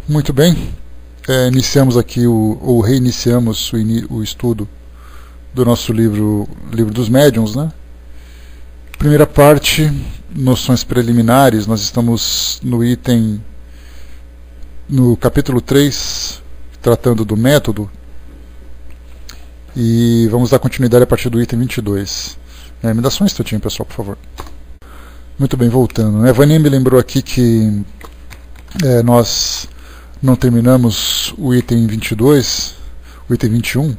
Muito bem, iniciamos aqui ou reiniciamos o estudo do nosso livro dos Médiuns, né? Primeira parte, noções preliminares. Nós estamos no capítulo 3, tratando do método, e vamos dar continuidade a partir do item 22. Me dá só um instantinho, pessoal, por favor. Muito bem, voltando, né? Vânia me lembrou aqui que nós não terminamos o item 22, o item 21.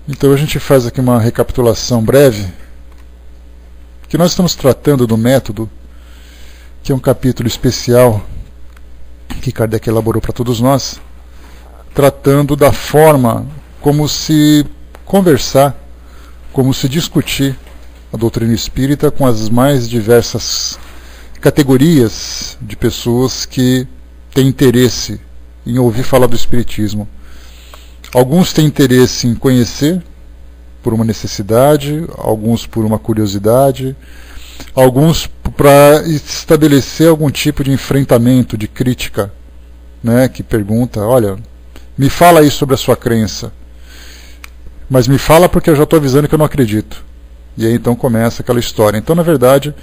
Então a gente faz aqui uma recapitulação breve, que nós estamos tratando do método, que é um capítulo especial que Kardec elaborou para todos nós, tratando da forma como se conversar, como se discutir a doutrina espírita com as mais diversas categorias de pessoas que têm interesse em ouvir falar do espiritismo. Alguns têm interesse em conhecer por uma necessidade, alguns por uma curiosidade, alguns para estabelecer algum tipo de enfrentamento, de crítica, né, que pergunta, olha, me fala aí sobre a sua crença, mas me fala porque eu já estou avisando que eu não acredito. E aí então começa aquela história. Então, na verdade,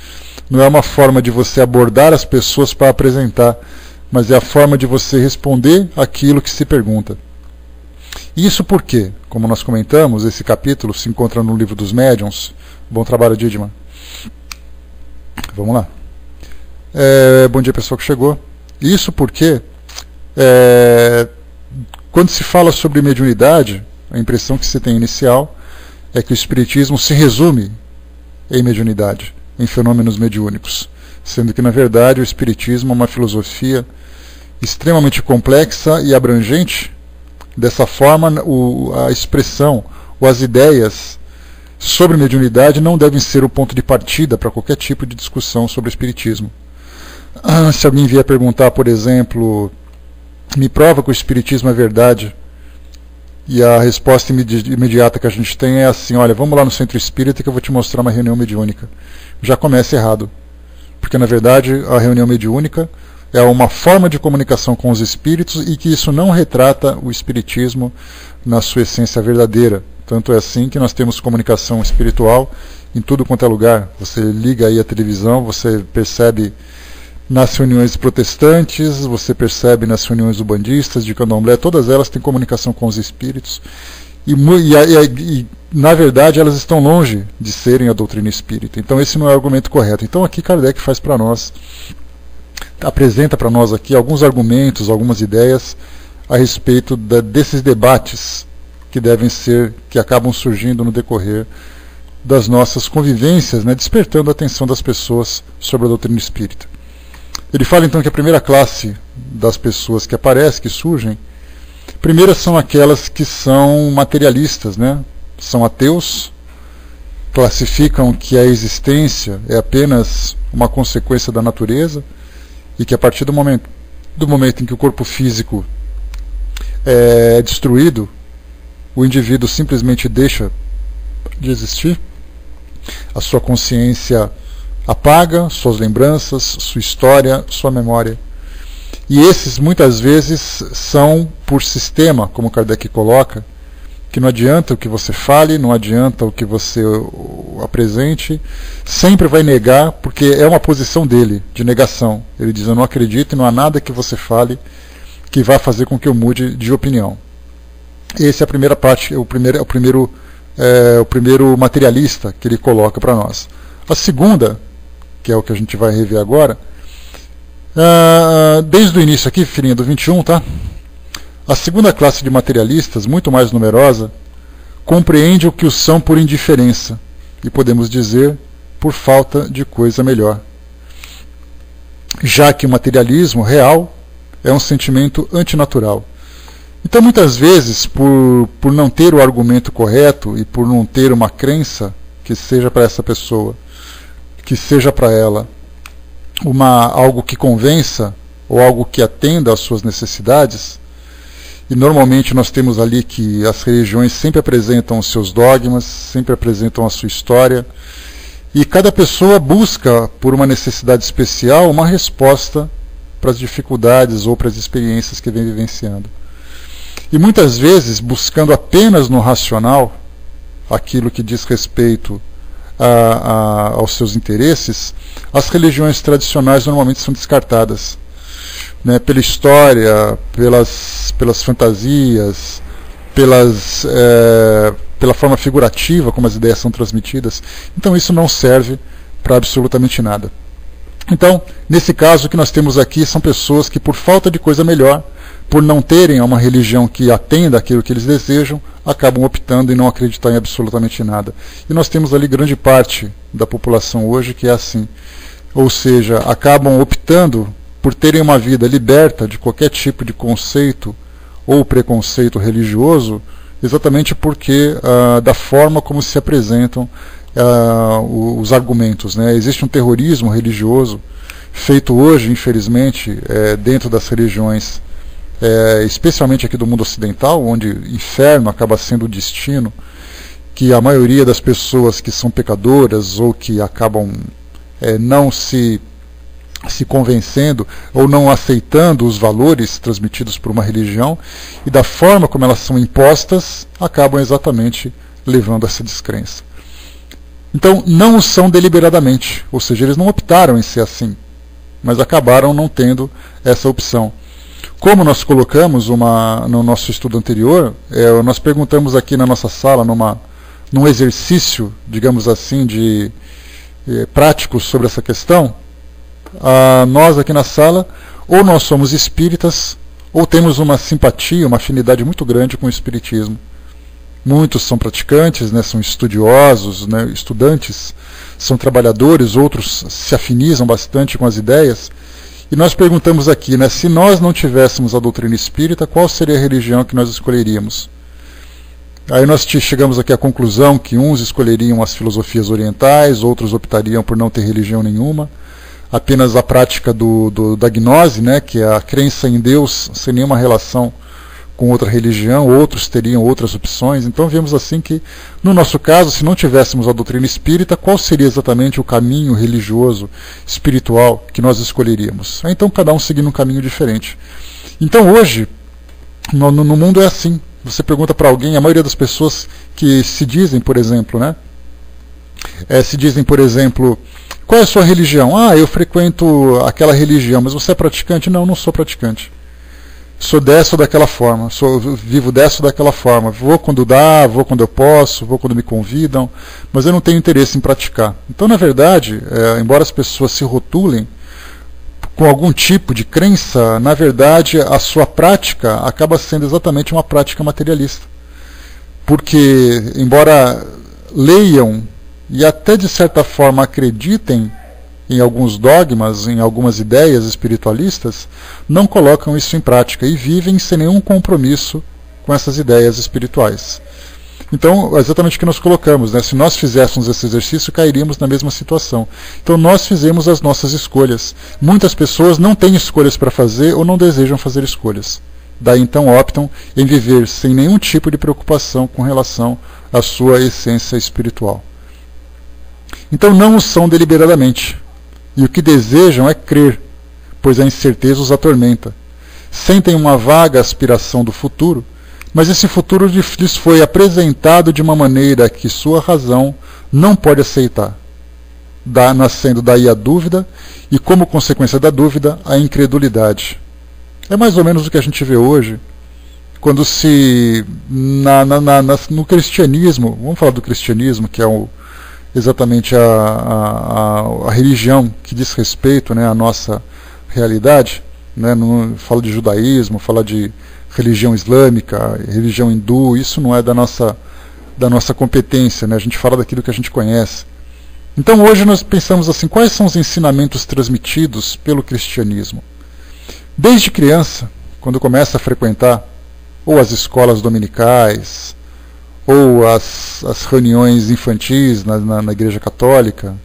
não é uma forma de você abordar as pessoas para apresentar, mas é a forma de você responder aquilo que se pergunta. Isso porque, como nós comentamos, esse capítulo se encontra no livro dos Médiuns. Bom trabalho, Didima. Vamos lá. Bom dia, pessoal que chegou. Isso porque, quando se fala sobre mediunidade, a impressão que se tem inicial é que o espiritismo se resume em mediunidade, em fenômenos mediúnicos, sendo que, na verdade, o espiritismo é uma filosofia extremamente complexa e abrangente. Dessa forma, a expressão ou as ideias sobre mediunidade não devem ser o ponto de partida para qualquer tipo de discussão sobre o espiritismo. Se alguém vier perguntar, por exemplo, me prova que o espiritismo é verdade, e a resposta imediata que a gente tem é assim, olha, vamos lá no centro espírita que eu vou te mostrar uma reunião mediúnica. Já começa errado, porque na verdade a reunião mediúnica é uma forma de comunicação com os espíritos e que isso não retrata o espiritismo na sua essência verdadeira. Tanto é assim que nós temos comunicação espiritual em tudo quanto é lugar. Você liga aí a televisão, você percebe nas reuniões protestantes, você percebe nas reuniões ubandistas, de candomblé, todas elas têm comunicação com os espíritos. E na verdade elas estão longe de serem a doutrina espírita. Então esse não é o argumento correto. Então aqui Kardec faz para nós, apresenta para nós aqui alguns argumentos, algumas ideias a respeito desses debates que acabam surgindo no decorrer das nossas convivências, né, despertando a atenção das pessoas sobre a doutrina espírita. Ele fala então que a primeira classe das pessoas que aparecem, que surgem, primeiras são aquelas que são materialistas, né? São ateus, classificam que a existência é apenas uma consequência da natureza e que a partir do momento em que o corpo físico é destruído, o indivíduo simplesmente deixa de existir, a sua consciência apaga suas lembranças, sua história, sua memória. E esses muitas vezes são por sistema, como Kardec coloca, que não adianta o que você fale, não adianta o que você apresente, sempre vai negar, porque é uma posição dele, de negação. Ele diz, eu não acredito e não há nada que você fale que vá fazer com que eu mude de opinião. Essa é a primeira parte, o primeiro materialista que ele coloca para nós. A segunda, que é o que a gente vai rever agora, desde o início aqui, filhinha, do 21, tá? A segunda classe de materialistas, muito mais numerosa, compreende o que os são por indiferença, e podemos dizer, por falta de coisa melhor. Já que o materialismo real é um sentimento antinatural. Então, muitas vezes, por não ter o argumento correto e por não ter uma crença que seja para essa pessoa, que seja para ela algo que convença ou algo que atenda às suas necessidades, e normalmente nós temos ali que as religiões sempre apresentam os seus dogmas, sempre apresentam a sua história, e cada pessoa busca, por uma necessidade especial, uma resposta para as dificuldades ou para as experiências que vem vivenciando. E muitas vezes, buscando apenas no racional aquilo que diz respeito aos seus interesses, as religiões tradicionais normalmente são descartadas, né, pela história, pelas fantasias, pela forma figurativa como as ideias são transmitidas. Então isso não serve para absolutamente nada. Então, nesse caso, o que nós temos aqui são pessoas que, por falta de coisa melhor, por não terem uma religião que atenda àquilo que eles desejam, acabam optando em não acreditar em absolutamente nada. E nós temos ali grande parte da população hoje que é assim. Ou seja, acabam optando por terem uma vida liberta de qualquer tipo de conceito ou preconceito religioso, exatamente porque da forma como se apresentam os argumentos, né? Existe um terrorismo religioso feito hoje, infelizmente, dentro das religiões, especialmente aqui do mundo ocidental, onde inferno acaba sendo o destino, que a maioria das pessoas que são pecadoras ou que acabam não se convencendo ou não aceitando os valores transmitidos por uma religião, e da forma como elas são impostas, acabam exatamente levando a essa descrença. Então, não o são deliberadamente, ou seja, eles não optaram em ser assim, mas acabaram não tendo essa opção. Como nós colocamos no nosso estudo anterior, nós perguntamos aqui na nossa sala, num exercício, digamos assim, prático sobre essa questão, nós aqui na sala, ou nós somos espíritas, ou temos uma simpatia, uma afinidade muito grande com o espiritismo. Muitos são praticantes, né, são estudiosos, né, estudantes, são trabalhadores, outros se afinizam bastante com as ideias. E nós perguntamos aqui, né, se nós não tivéssemos a doutrina espírita, qual seria a religião que nós escolheríamos? Aí nós chegamos aqui à conclusão que uns escolheriam as filosofias orientais, outros optariam por não ter religião nenhuma, apenas a prática da gnose, né, que é a crença em Deus sem nenhuma relação com outra religião, outros teriam outras opções. Então vemos assim que, no nosso caso, se não tivéssemos a doutrina espírita, qual seria exatamente o caminho religioso, espiritual que nós escolheríamos? Então cada um seguindo um caminho diferente. Então hoje, no mundo é assim. Você pergunta para alguém, a maioria das pessoas que se dizem, por exemplo, né? Qual é a sua religião? Eu frequento aquela religião, mas você é praticante? Não, não sou praticante. Sou dessa ou daquela forma, vivo dessa ou daquela forma. Vou quando dá, vou quando eu posso, vou quando me convidam, mas eu não tenho interesse em praticar. Então, na verdade, embora as pessoas se rotulem com algum tipo de crença, na verdade, a sua prática acaba sendo exatamente uma prática materialista. Porque, embora leiam e até de certa forma acreditem em alguns dogmas, em algumas ideias espiritualistas, não colocam isso em prática e vivem sem nenhum compromisso com essas ideias espirituais. Então, é exatamente o que nós colocamos, né? Se nós fizéssemos esse exercício, cairíamos na mesma situação. Então, nós fizemos as nossas escolhas. Muitas pessoas não têm escolhas para fazer ou não desejam fazer escolhas. Daí, então, optam em viver sem nenhum tipo de preocupação com relação à sua essência espiritual. Então, não o são deliberadamente. E o que desejam é crer, pois a incerteza os atormenta. Sentem uma vaga aspiração do futuro, mas esse futuro lhes foi apresentado de uma maneira que sua razão não pode aceitar, nascendo daí a dúvida e, como consequência da dúvida, a incredulidade. É mais ou menos o que a gente vê hoje, quando no cristianismo, vamos falar do cristianismo, que é exatamente a religião que diz respeito, né, à nossa realidade, né, fala de judaísmo, fala de religião islâmica, religião hindu, isso não é da nossa competência, né, a gente fala daquilo que a gente conhece. Então hoje nós pensamos assim, quais são os ensinamentos transmitidos pelo cristianismo? Desde criança, quando começa a frequentar ou as escolas dominicais, ou as reuniões infantis na Igreja Católica,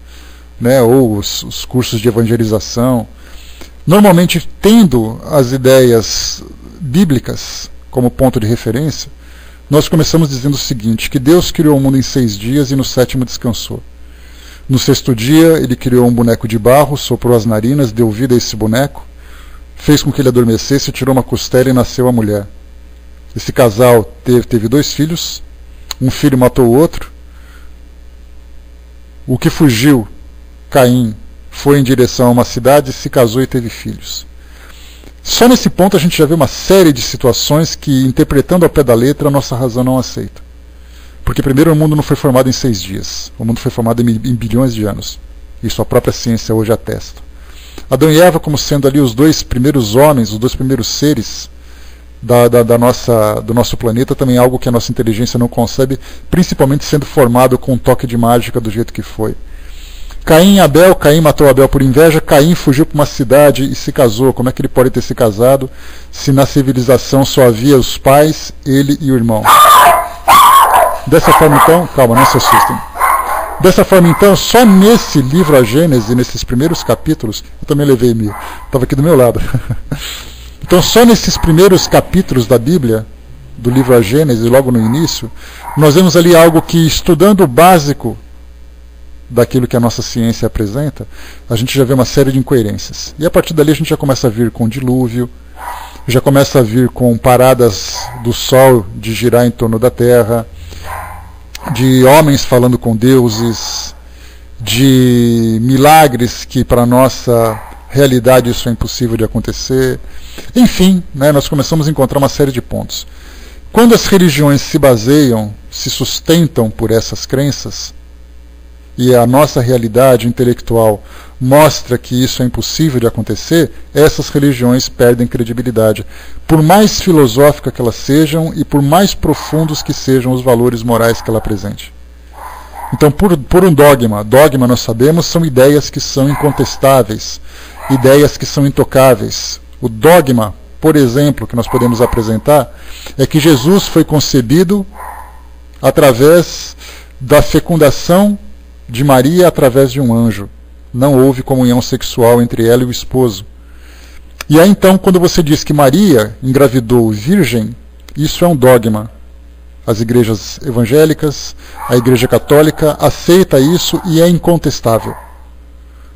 né, ou os cursos de evangelização, normalmente tendo as ideias bíblicas como ponto de referência, nós começamos dizendo o seguinte, que Deus criou o mundo em 6 dias e no 7º descansou. No 6º dia ele criou um boneco de barro, soprou as narinas, deu vida a esse boneco, fez com que ele adormecesse, tirou uma costela e nasceu a mulher. Esse casal teve 2 filhos, um filho matou o outro. O que fugiu, Caim, foi em direção a uma cidade, se casou e teve filhos. Só nesse ponto a gente já vê uma série de situações que, interpretando ao pé da letra, a nossa razão não aceita. Porque primeiro o mundo não foi formado em 6 dias. O mundo foi formado em bilhões de anos. Isso a própria ciência hoje atesta. Adão e Eva como sendo ali os 2 primeiros homens, os 2 primeiros seres do nosso planeta, também é algo que a nossa inteligência não concebe, principalmente sendo formado com um toque de mágica do jeito que foi. Caim e Abel, Caim matou Abel por inveja, Caim fugiu para uma cidade e se casou. Como é que ele pode ter se casado se na civilização só havia os pais, ele e o irmão? Dessa forma então, calma, não se assustem. Dessa forma então, só nesse livro A Gênese, nesses primeiros capítulos, eu também levei Mir, estava aqui do meu lado. Então só nesses primeiros capítulos da Bíblia, do livro A Gênese, logo no início, nós vemos ali algo que, estudando o básico daquilo que a nossa ciência apresenta, a gente já vê uma série de incoerências. E a partir dali a gente já começa a vir com dilúvio, já começa a vir com paradas do Sol de girar em torno da Terra, de homens falando com deuses, de milagres que para a nossa realidade isso é impossível de acontecer. Enfim, nós começamos a encontrar uma série de pontos. Quando as religiões se baseiam, se sustentam por essas crenças, e a nossa realidade intelectual mostra que isso é impossível de acontecer, essas religiões perdem credibilidade, por mais filosóficas que elas sejam e por mais profundos que sejam os valores morais que ela apresente. Então, por um dogma, nós sabemos, são ideias que são incontestáveis, ideias que são intocáveis. O dogma, por exemplo, que nós podemos apresentar, é que Jesus foi concebido através da fecundação de Maria através de um anjo. Não houve comunhão sexual entre ela e o esposo. E aí então, quando você diz que Maria engravidou virgem, isso é um dogma. As igrejas evangélicas, a Igreja Católica aceita isso e é incontestável.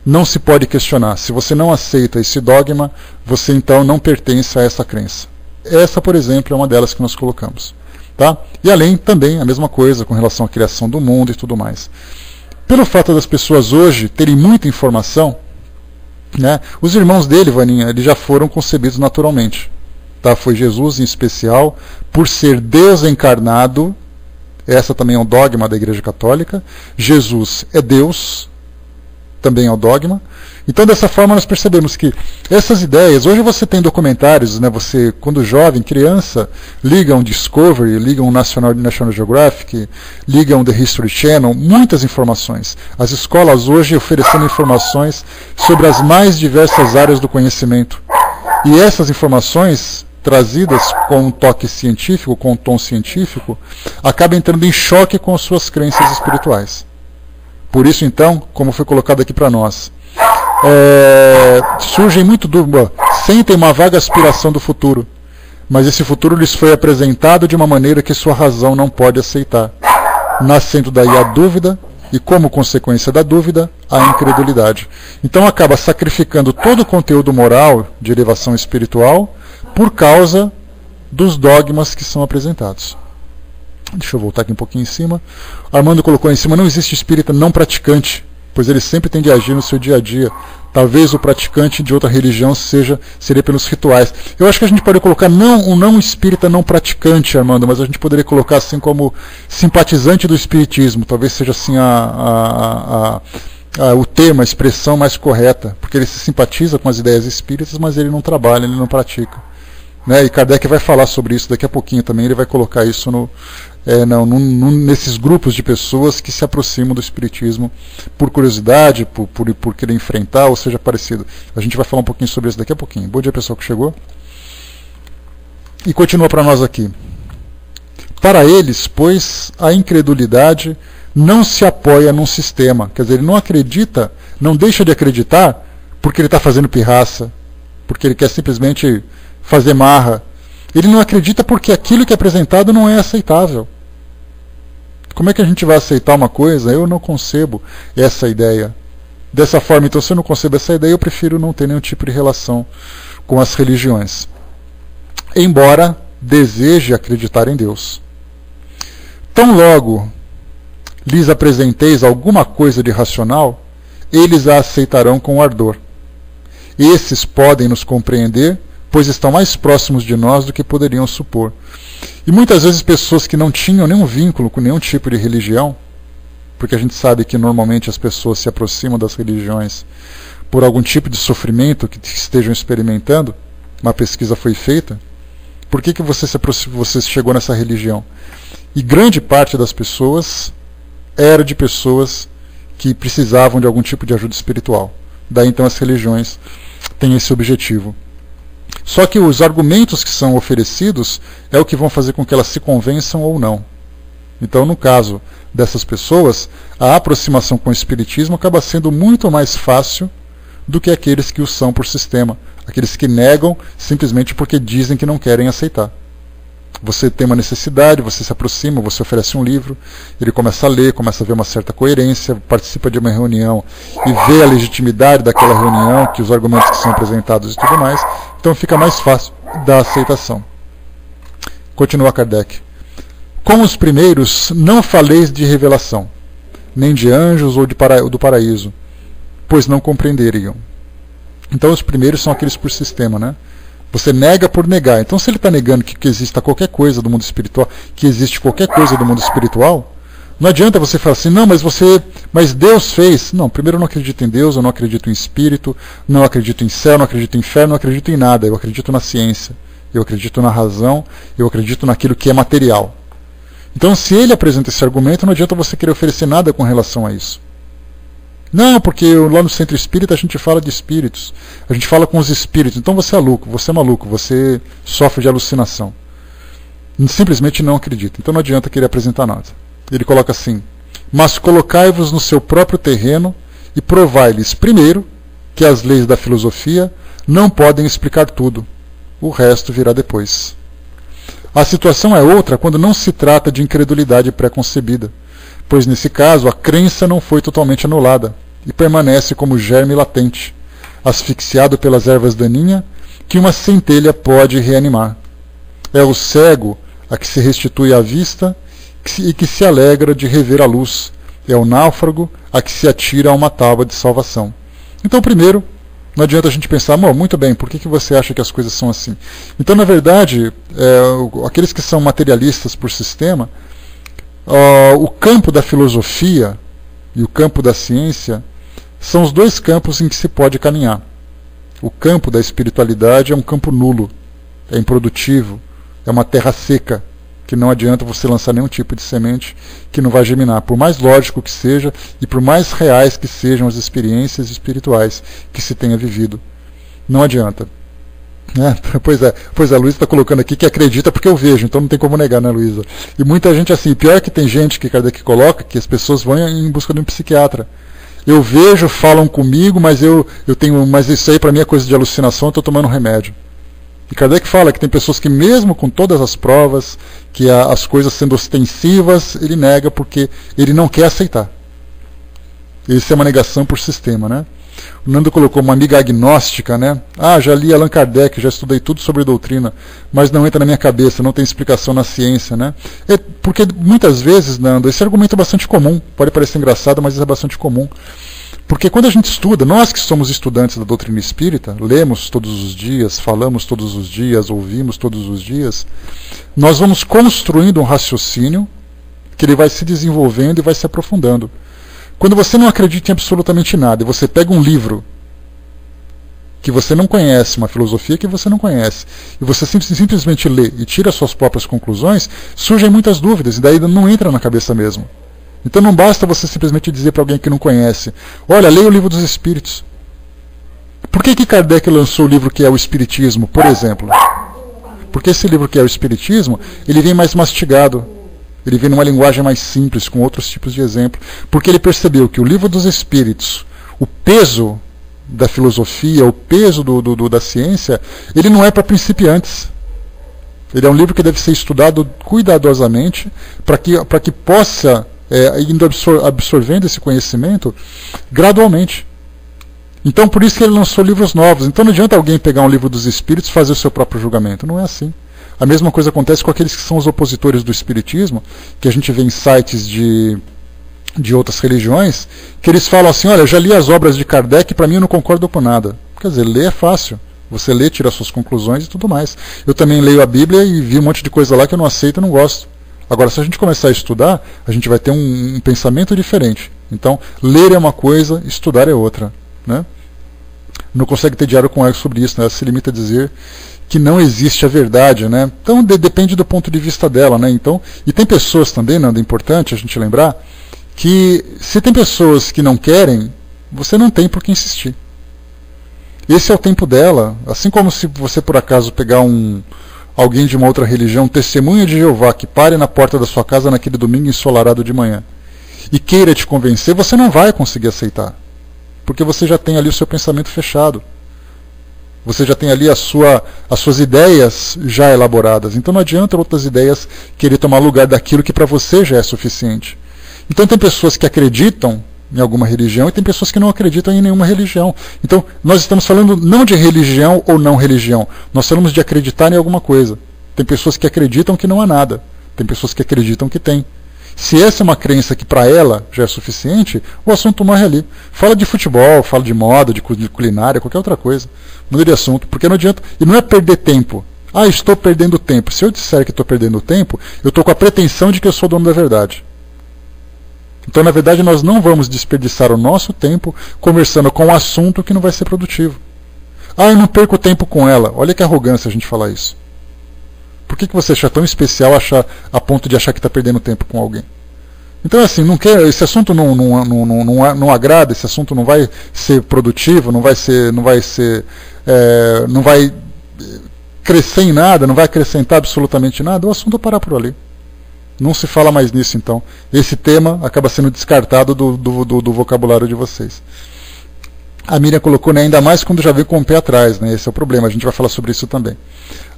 Não se pode questionar. Se você não aceita esse dogma, você então não pertence a essa crença. Essa, por exemplo, é uma delas que nós colocamos. Tá? E além também a mesma coisa com relação à criação do mundo e tudo mais. Pelo fato das pessoas hoje terem muita informação, os irmãos dele, Vaninha, eles já foram concebidos naturalmente. Tá? Foi Jesus em especial, por ser Deus encarnado, essa também é um dogma da Igreja Católica. Jesus é Deus, também é um dogma. Então, dessa forma, nós percebemos que essas ideias, hoje você tem documentários, você, quando jovem, criança, liga um Discovery, liga um National Geographic, liga um The History Channel, muitas informações. As escolas hoje oferecendo informações sobre as mais diversas áreas do conhecimento. E essas informações, trazidas com um toque científico, com um tom científico, acabam entrando em choque com as suas crenças espirituais. Por isso, então, como foi colocado aqui para nós, surgem muito dúvidas, sentem uma vaga aspiração do futuro, mas esse futuro lhes foi apresentado de uma maneira que sua razão não pode aceitar, nascendo daí a dúvida e, como consequência da dúvida, a incredulidade. Então acaba sacrificando todo o conteúdo moral de elevação espiritual por causa dos dogmas que são apresentados. Deixa eu voltar aqui um pouquinho em cima. Armando colocou em cima: não existe espírita não praticante, pois ele sempre tem de agir no seu dia a dia. Talvez o praticante de outra religião seria pelos rituais. Eu acho que a gente pode colocar um não espírita não praticante, Armando, mas a gente poderia colocar assim como simpatizante do espiritismo. Talvez seja assim o termo, a expressão mais correta, porque ele se simpatiza com as ideias espíritas, mas ele não trabalha, ele não pratica. E Kardec vai falar sobre isso daqui a pouquinho também. Ele vai colocar isso nesses grupos de pessoas que se aproximam do espiritismo por curiosidade, por querer enfrentar, ou seja, parecido. A gente vai falar um pouquinho sobre isso daqui a pouquinho. Bom dia, pessoal que chegou. E continua para nós aqui. Para eles, pois, a incredulidade não se apoia num sistema. Quer dizer, ele não acredita, não deixa de acreditar porque ele está fazendo pirraça, porque ele quer simplesmente fazer marra. Ele não acredita porque aquilo que é apresentado não é aceitável. Como é que a gente vai aceitar uma coisa? Eu não concebo essa ideia. Dessa forma, então, se eu não concebo essa ideia, eu prefiro não ter nenhum tipo de relação com as religiões, embora deseje acreditar em Deus. Tão logo lhes apresenteis alguma coisa de racional, eles a aceitarão com ardor. Esses podem nos compreender, pois estão mais próximos de nós do que poderiam supor. E muitas vezes pessoas que não tinham nenhum vínculo com nenhum tipo de religião, porque a gente sabe que normalmente as pessoas se aproximam das religiões por algum tipo de sofrimento que estejam experimentando, uma pesquisa foi feita, por que você chegou nessa religião? E grande parte das pessoas era de pessoas que precisavam de algum tipo de ajuda espiritual. Daí então as religiões têm esse objetivo. Só que os argumentos que são oferecidos é o que vão fazer com que elas se convençam ou não. Então, no caso dessas pessoas, a aproximação com o Espiritismo acaba sendo muito mais fácil do que aqueles que o são por sistema. Aqueles que negam simplesmente porque dizem que não querem aceitar. Você tem uma necessidade, você se aproxima, você oferece um livro, ele começa a ler, começa a ver uma certa coerência, participa de uma reunião e vê a legitimidade daquela reunião, que os argumentos que são apresentados e tudo mais, então fica mais fácil da aceitação. Continua Kardec. Com os primeiros, não faleis de revelação, nem de anjos ou do paraíso, pois não compreenderiam. Então os primeiros são aqueles por sistema, né? Você nega por negar. Então se ele está negando que exista qualquer coisa do mundo espiritual, que existe qualquer coisa do mundo espiritual, não adianta você falar assim, não, mas Deus fez. Não, primeiro eu não acredito em Deus, eu não acredito em espírito, não acredito em céu, não acredito em inferno, não acredito em nada. Eu acredito na ciência, eu acredito na razão, eu acredito naquilo que é material. Então se ele apresenta esse argumento, não adianta você querer oferecer nada com relação a isso. Não, porque lá no centro espírita a gente fala de espíritos, a gente fala com os espíritos, então você é maluco, você sofre de alucinação. Simplesmente não acredita, então não adianta querer apresentar nada. Ele coloca assim, mas colocai-vos no seu próprio terreno e provai-lhes, primeiro, que as leis da filosofia não podem explicar tudo, o resto virá depois. A situação é outra quando não se trata de incredulidade preconcebida, pois nesse caso a crença não foi totalmente anulada e permanece como germe latente, asfixiado pelas ervas daninhas que uma centelha pode reanimar. É o cego a que se restitui a vista e que se alegra de rever a luz. É o náufrago a que se atira a uma tábua de salvação. Então, primeiro, não adianta a gente pensar, muito bem, por que você acha que as coisas são assim? Então, na verdade, aqueles que são materialistas por sistema, o campo da filosofia e o campo da ciência são os dois campos em que se pode caminhar. O campo da espiritualidade é um campo nulo, é improdutivo, é uma terra seca, que não adianta você lançar nenhum tipo de semente que não vai germinar, por mais lógico que seja e por mais reais que sejam as experiências espirituais que se tenha vivido. Não adianta. Pois é, a Luísa está colocando aqui que acredita porque eu vejo, então não tem como negar, né, Luísa? E muita gente assim, pior que tem gente que Kardec coloca, que as pessoas vão em busca de um psiquiatra. Eu vejo, falam comigo, mas mas isso aí para mim é coisa de alucinação, eu estou tomando remédio. E Kardec fala que tem pessoas que mesmo com todas as provas, que as coisas sendo ostensivas, ele nega porque ele não quer aceitar. Isso é uma negação por sistema, né? O Nando colocou uma amiga agnóstica, né? Já li Allan Kardec, já estudei tudo sobre doutrina, mas não entra na minha cabeça, não tem explicação na ciência, né? Porque muitas vezes, Nando, esse argumento é bastante comum, pode parecer engraçado, mas é bastante comum. Porque quando a gente estuda, nós que somos estudantes da doutrina espírita, lemos todos os dias, falamos todos os dias, ouvimos todos os dias, nós vamos construindo um raciocínio que ele vai se desenvolvendo e vai se aprofundando. Quando você não acredita em absolutamente nada, e você pega um livro que você não conhece, uma filosofia que você não conhece, e você simplesmente lê e tira suas próprias conclusões, surgem muitas dúvidas, e daí não entra na cabeça mesmo. Então não basta você simplesmente dizer para alguém que não conhece, olha, leia o livro dos Espíritos. Por que Kardec lançou o livro que é o Espiritismo, por exemplo? Porque esse livro que é o Espiritismo, ele vem mais mastigado, ele vem numa linguagem mais simples, com outros tipos de exemplo, porque ele percebeu que o livro dos Espíritos, o peso da filosofia, o peso da ciência, ele não é para principiantes. Ele é um livro que deve ser estudado cuidadosamente para que possa indo absorvendo esse conhecimento gradualmente. Então, por isso que ele lançou livros novos. Então, não adianta alguém pegar um livro dos Espíritos e fazer o seu próprio julgamento. Não é assim. A mesma coisa acontece com aqueles que são os opositores do Espiritismo, que a gente vê em sites de outras religiões, que eles falam assim, olha, já li as obras de Kardec, para mim eu não concordo com nada. Quer dizer, ler é fácil. Você lê, tira suas conclusões e tudo mais. Eu também leio a Bíblia e vi um monte de coisa lá que eu não aceito e não gosto. Agora, se a gente começar a estudar, a gente vai ter um pensamento diferente. Então, ler é uma coisa, estudar é outra. Né? Não consegue ter diário com ela sobre isso, né? Ela se limita a dizer que não existe a verdade, né? Então depende do ponto de vista dela, né? Então, e tem pessoas também, Nando, é importante a gente lembrar que se tem pessoas que não querem, você não tem por que insistir. Esse é o tempo dela, assim como se você por acaso pegar alguém de uma outra religião, testemunha de Jeová, que pare na porta da sua casa naquele domingo ensolarado de manhã e queira te convencer, você não vai conseguir aceitar. Porque você já tem ali o seu pensamento fechado. Você já tem ali as suas ideias já elaboradas. Então não adianta outras ideias querer tomar lugar daquilo que para você já é suficiente. Então tem pessoas que acreditam em alguma religião e tem pessoas que não acreditam em nenhuma religião. Então nós estamos falando não de religião ou não religião. Nós falamos de acreditar em alguma coisa. Tem pessoas que acreditam que não há nada. Tem pessoas que acreditam que tem. Se essa é uma crença que para ela já é suficiente, o assunto morre ali. Fala de futebol, fala de moda, de culinária, qualquer outra coisa. Muda de assunto, porque não adianta. E não é perder tempo. Ah, estou perdendo tempo. Se eu disser que estou perdendo tempo, eu estou com a pretensão de que eu sou dono da verdade. Então, na verdade, nós não vamos desperdiçar o nosso tempo conversando com um assunto que não vai ser produtivo. Ah, eu não perco tempo com ela. Olha que arrogância a gente falar isso. Por que você acha tão especial a ponto de achar que está perdendo tempo com alguém? Então, assim, esse assunto não agrada, esse assunto não vai ser produtivo, não vai crescer em nada, não vai acrescentar absolutamente nada, o assunto parar por ali. Não se fala mais nisso, então. Esse tema acaba sendo descartado do vocabulário de vocês. A Miriam colocou, né, ainda mais quando já vem com o pé atrás, né, esse é o problema, a gente vai falar sobre isso também.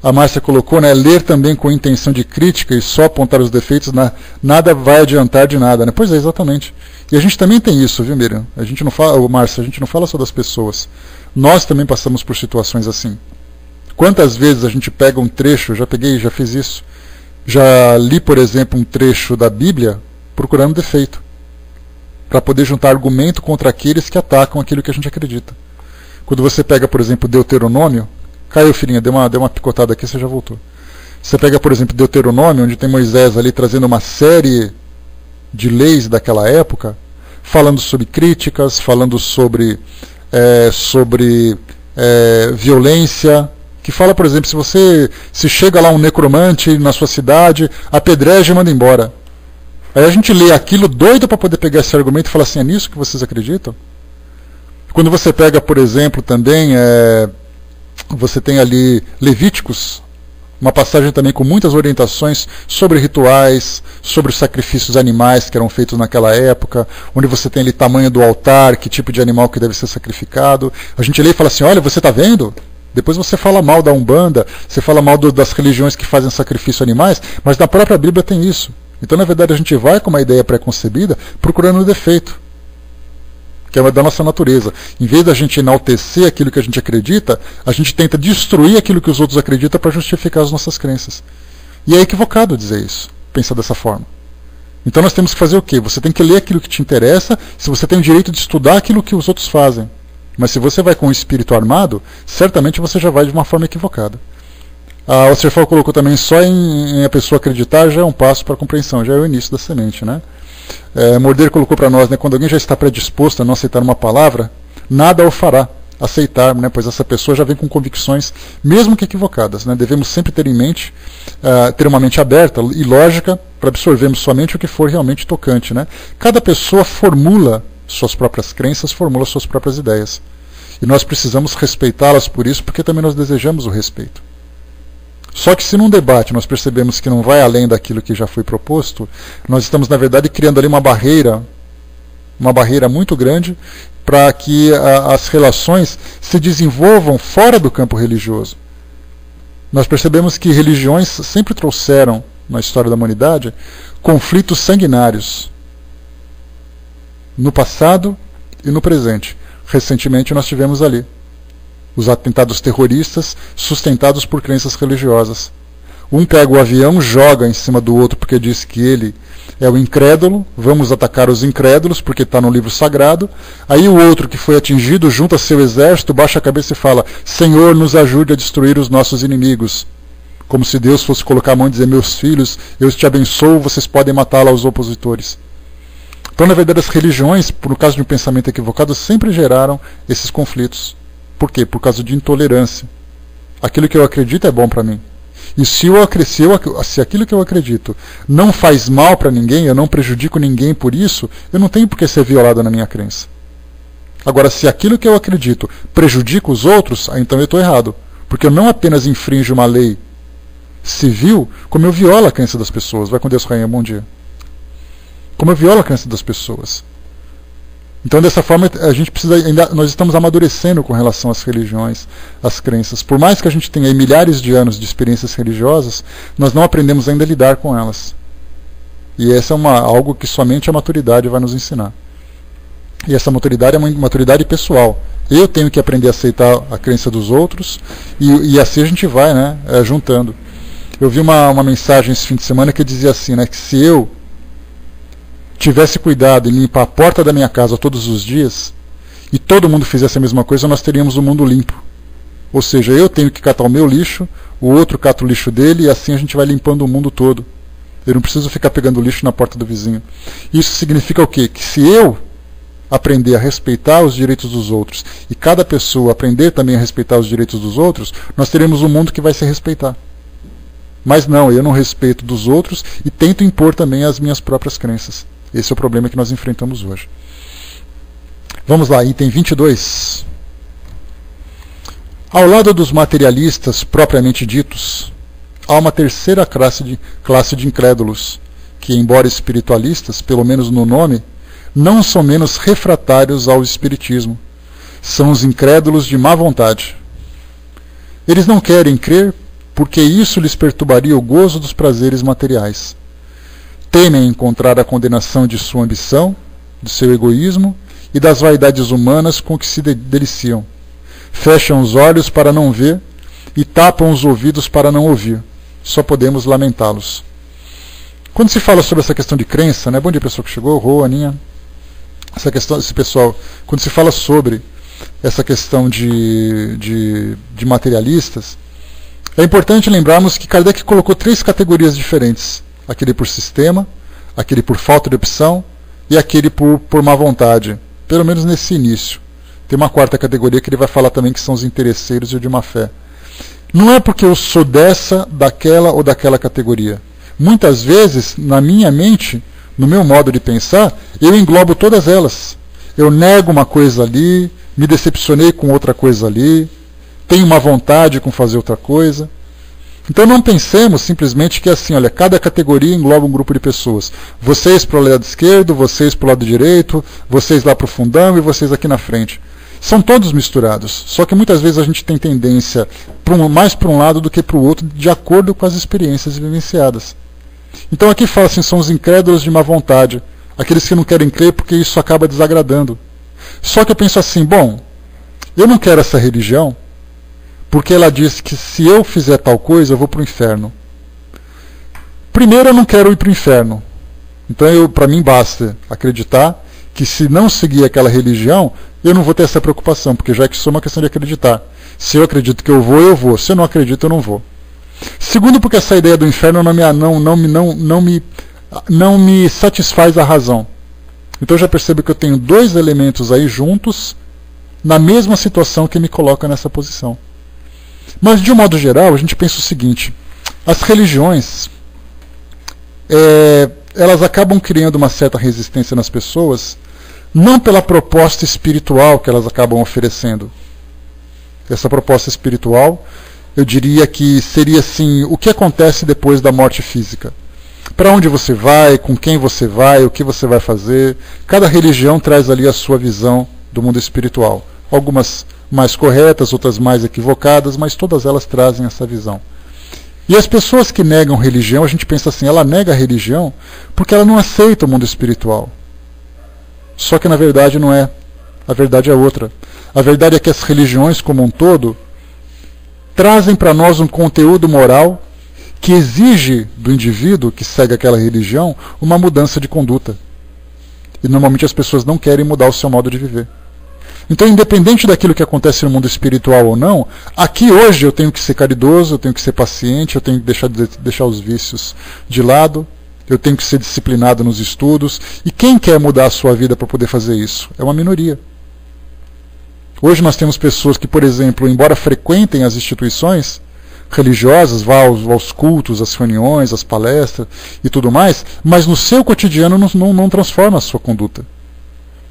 A Márcia colocou, né, ler também com intenção de crítica e só apontar os defeitos, nada vai adiantar de nada, né? Pois é, exatamente. E a gente também tem isso, viu, Miriam? A gente não fala, Márcia, a gente não fala só das pessoas. Nós também passamos por situações assim. Quantas vezes a gente pega um trecho, já fiz isso, já li, por exemplo, um trecho da Bíblia procurando defeito, para poder juntar argumento contra aqueles que atacam aquilo que a gente acredita. Quando você pega, por exemplo, Deuteronômio, caiu, filhinha, deu uma picotada aqui, você já voltou. Você pega, por exemplo, Deuteronômio, onde tem Moisés ali trazendo uma série de leis daquela época, falando sobre críticas, falando sobre violência, que fala, por exemplo, se chega lá um necromante na sua cidade, apedreja e manda embora. Aí a gente lê aquilo doido para poder pegar esse argumento e falar assim, é nisso que vocês acreditam? Quando você pega, por exemplo, também, você tem ali Levíticos, uma passagem também com muitas orientações sobre rituais, sobre os sacrifícios animais que eram feitos naquela época, onde você tem ali tamanho do altar, que tipo de animal que deve ser sacrificado. A gente lê e fala assim, olha, você está vendo? Depois você fala mal da Umbanda, você fala mal das religiões que fazem sacrifício a animais, mas na própria Bíblia tem isso. Então, na verdade, a gente vai com uma ideia pré-concebida procurando o defeito, que é da nossa natureza. Em vez da gente enaltecer aquilo que a gente acredita, a gente tenta destruir aquilo que os outros acreditam para justificar as nossas crenças. E é equivocado dizer isso, pensar dessa forma. Então nós temos que fazer o quê? Você tem que ler aquilo que te interessa, se você tem o direito de estudar aquilo que os outros fazem. Mas se você vai com o espírito armado, certamente você já vai de uma forma equivocada. A Osterfal colocou também, só em a pessoa acreditar já é um passo para a compreensão, já é o início da semente, né? Morder colocou para nós, né, quando alguém já está predisposto a não aceitar uma palavra, nada o fará aceitar, né, pois essa pessoa já vem com convicções, mesmo que equivocadas, né? Devemos sempre ter em mente, ter uma mente aberta e lógica para absorvermos somente o que for realmente tocante, né? Cada pessoa formula suas próprias crenças, formula suas próprias ideias. E nós precisamos respeitá-las por isso, porque também nós desejamos o respeito. Só que se num debate nós percebemos que não vai além daquilo que já foi proposto, nós estamos, na verdade, criando ali uma barreira muito grande para que as relações se desenvolvam fora do campo religioso. Nós percebemos que religiões sempre trouxeram, na história da humanidade, conflitos sanguinários, no passado e no presente. Recentemente nós tivemos ali os atentados terroristas sustentados por crenças religiosas. Um pega o avião, joga em cima do outro porque diz que ele é o incrédulo, vamos atacar os incrédulos porque está no livro sagrado. Aí o outro que foi atingido junta seu exército, baixa a cabeça e fala: Senhor, nos ajude a destruir os nossos inimigos. Como se Deus fosse colocar a mão e dizer: meus filhos, eu te abençoo, vocês podem matá-la aos opositores. Então, na verdade, as religiões, por causa de um pensamento equivocado, sempre geraram esses conflitos. Por quê? Por causa de intolerância. Aquilo que eu acredito é bom para mim. E se aquilo que eu acredito não faz mal para ninguém, eu não prejudico ninguém por isso, eu não tenho por que ser violado na minha crença. Agora, se aquilo que eu acredito prejudica os outros, então eu estou errado. Porque eu não apenas infringo uma lei civil, como eu violo a crença das pessoas. Vai com Deus, rainha, bom dia. Como eu violo a crença das pessoas. Então, dessa forma, a gente precisa nós estamos amadurecendo com relação às religiões, às crenças. Por mais que a gente tenha milhares de anos de experiências religiosas, nós não aprendemos ainda a lidar com elas. E essa é algo que somente a maturidade vai nos ensinar. E essa maturidade é uma maturidade pessoal. Eu tenho que aprender a aceitar a crença dos outros, e assim a gente vai, né, juntando. Eu vi uma mensagem esse fim de semana que dizia assim, né, que se eu tivesse cuidado em limpar a porta da minha casa todos os dias, e todo mundo fizesse a mesma coisa, nós teríamos um mundo limpo. Ou seja, eu tenho que catar o meu lixo, o outro cata o lixo dele, e assim a gente vai limpando o mundo todo. Eu não preciso ficar pegando lixo na porta do vizinho. Isso significa o quê? Que se eu aprender a respeitar os direitos dos outros, e cada pessoa aprender também a respeitar os direitos dos outros, nós teremos um mundo que vai se respeitar. Mas não, eu não respeito dos outros e tento impor também as minhas próprias crenças. Esse é o problema que nós enfrentamos hoje. Vamos lá, item 22. Ao lado dos materialistas propriamente ditos, há uma terceira classe de incrédulos, que, embora espiritualistas, pelo menos no nome, não são menos refratários ao espiritismo. São os incrédulos de má vontade. Eles não querem crer porque isso lhes perturbaria o gozo dos prazeres materiais. Temem encontrar a condenação de sua ambição, de seu egoísmo e das vaidades humanas com que se deliciam. Fecham os olhos para não ver e tapam os ouvidos para não ouvir. Só podemos lamentá-los. Quando se fala sobre essa questão de crença, né? Bom dia, pessoal que chegou, Rô, Aninha. Esse pessoal, quando se fala sobre essa questão de materialistas, é importante lembrarmos que Kardec colocou 3 categorias diferentes. Aquele por sistema, aquele por falta de opção e aquele por má vontade. Pelo menos nesse início. Tem uma 4ª categoria que ele vai falar também, que são os interesseiros e o de má fé. Não é porque eu sou dessa, daquela ou daquela categoria. Muitas vezes, na minha mente, no meu modo de pensar, eu englobo todas elas. Eu nego uma coisa ali, me decepcionei com outra coisa ali, tenho uma vontade com fazer outra coisa. Então não pensemos simplesmente que assim, olha, cada categoria engloba um grupo de pessoas. Vocês para o lado esquerdo, vocês para o lado direito, vocês lá para o fundão e vocês aqui na frente. São todos misturados. Só que muitas vezes a gente tem tendência mais para um lado do que para o outro, de acordo com as experiências vivenciadas. Então aqui fala assim, são os incrédulos de má vontade, aqueles que não querem crer porque isso acaba desagradando. Só que eu penso assim, bom, eu não quero essa religião, porque ela diz que se eu fizer tal coisa, eu vou para o inferno. Primeiro, eu não quero ir para o inferno. Então, para mim, basta acreditar que se não seguir aquela religião, eu não vou ter essa preocupação, porque já que isso é uma questão de acreditar. Se eu acredito que eu vou, eu vou. Se eu não acredito, eu não vou. Segundo, porque essa ideia do inferno não me satisfaz a razão. Então, eu já percebo que eu tenho 2 elementos aí juntos, na mesma situação que me coloca nessa posição. Mas, de um modo geral, a gente pensa o seguinte, as religiões, elas acabam criando uma certa resistência nas pessoas, não pela proposta espiritual que elas acabam oferecendo. Essa proposta espiritual, eu diria que seria assim, o que acontece depois da morte física. Para onde você vai, com quem você vai, o que você vai fazer. Cada religião traz ali a sua visão do mundo espiritual. Algumas mais corretas, outras mais equivocadas, mas todas elas trazem essa visão. E as pessoas que negam religião, a gente pensa assim, ela nega a religião porque ela não aceita o mundo espiritual. Só que na verdade não é A verdade é outra. A verdade é que as religiões como um todo trazem para nós um conteúdo moral que exige do indivíduo que segue aquela religião uma mudança de conduta. E normalmente as pessoas não querem mudar o seu modo de viver. Então, independente daquilo que acontece no mundo espiritual ou não, aqui hoje eu tenho que ser caridoso, eu tenho que ser paciente, eu tenho que deixar os vícios de lado, eu tenho que ser disciplinado nos estudos. E quem quer mudar a sua vida para poder fazer isso? É uma minoria. Hoje nós temos pessoas que, por exemplo, embora frequentem as instituições religiosas, vão aos cultos, às reuniões, às palestras e tudo mais, mas no seu cotidiano não transforma a sua conduta.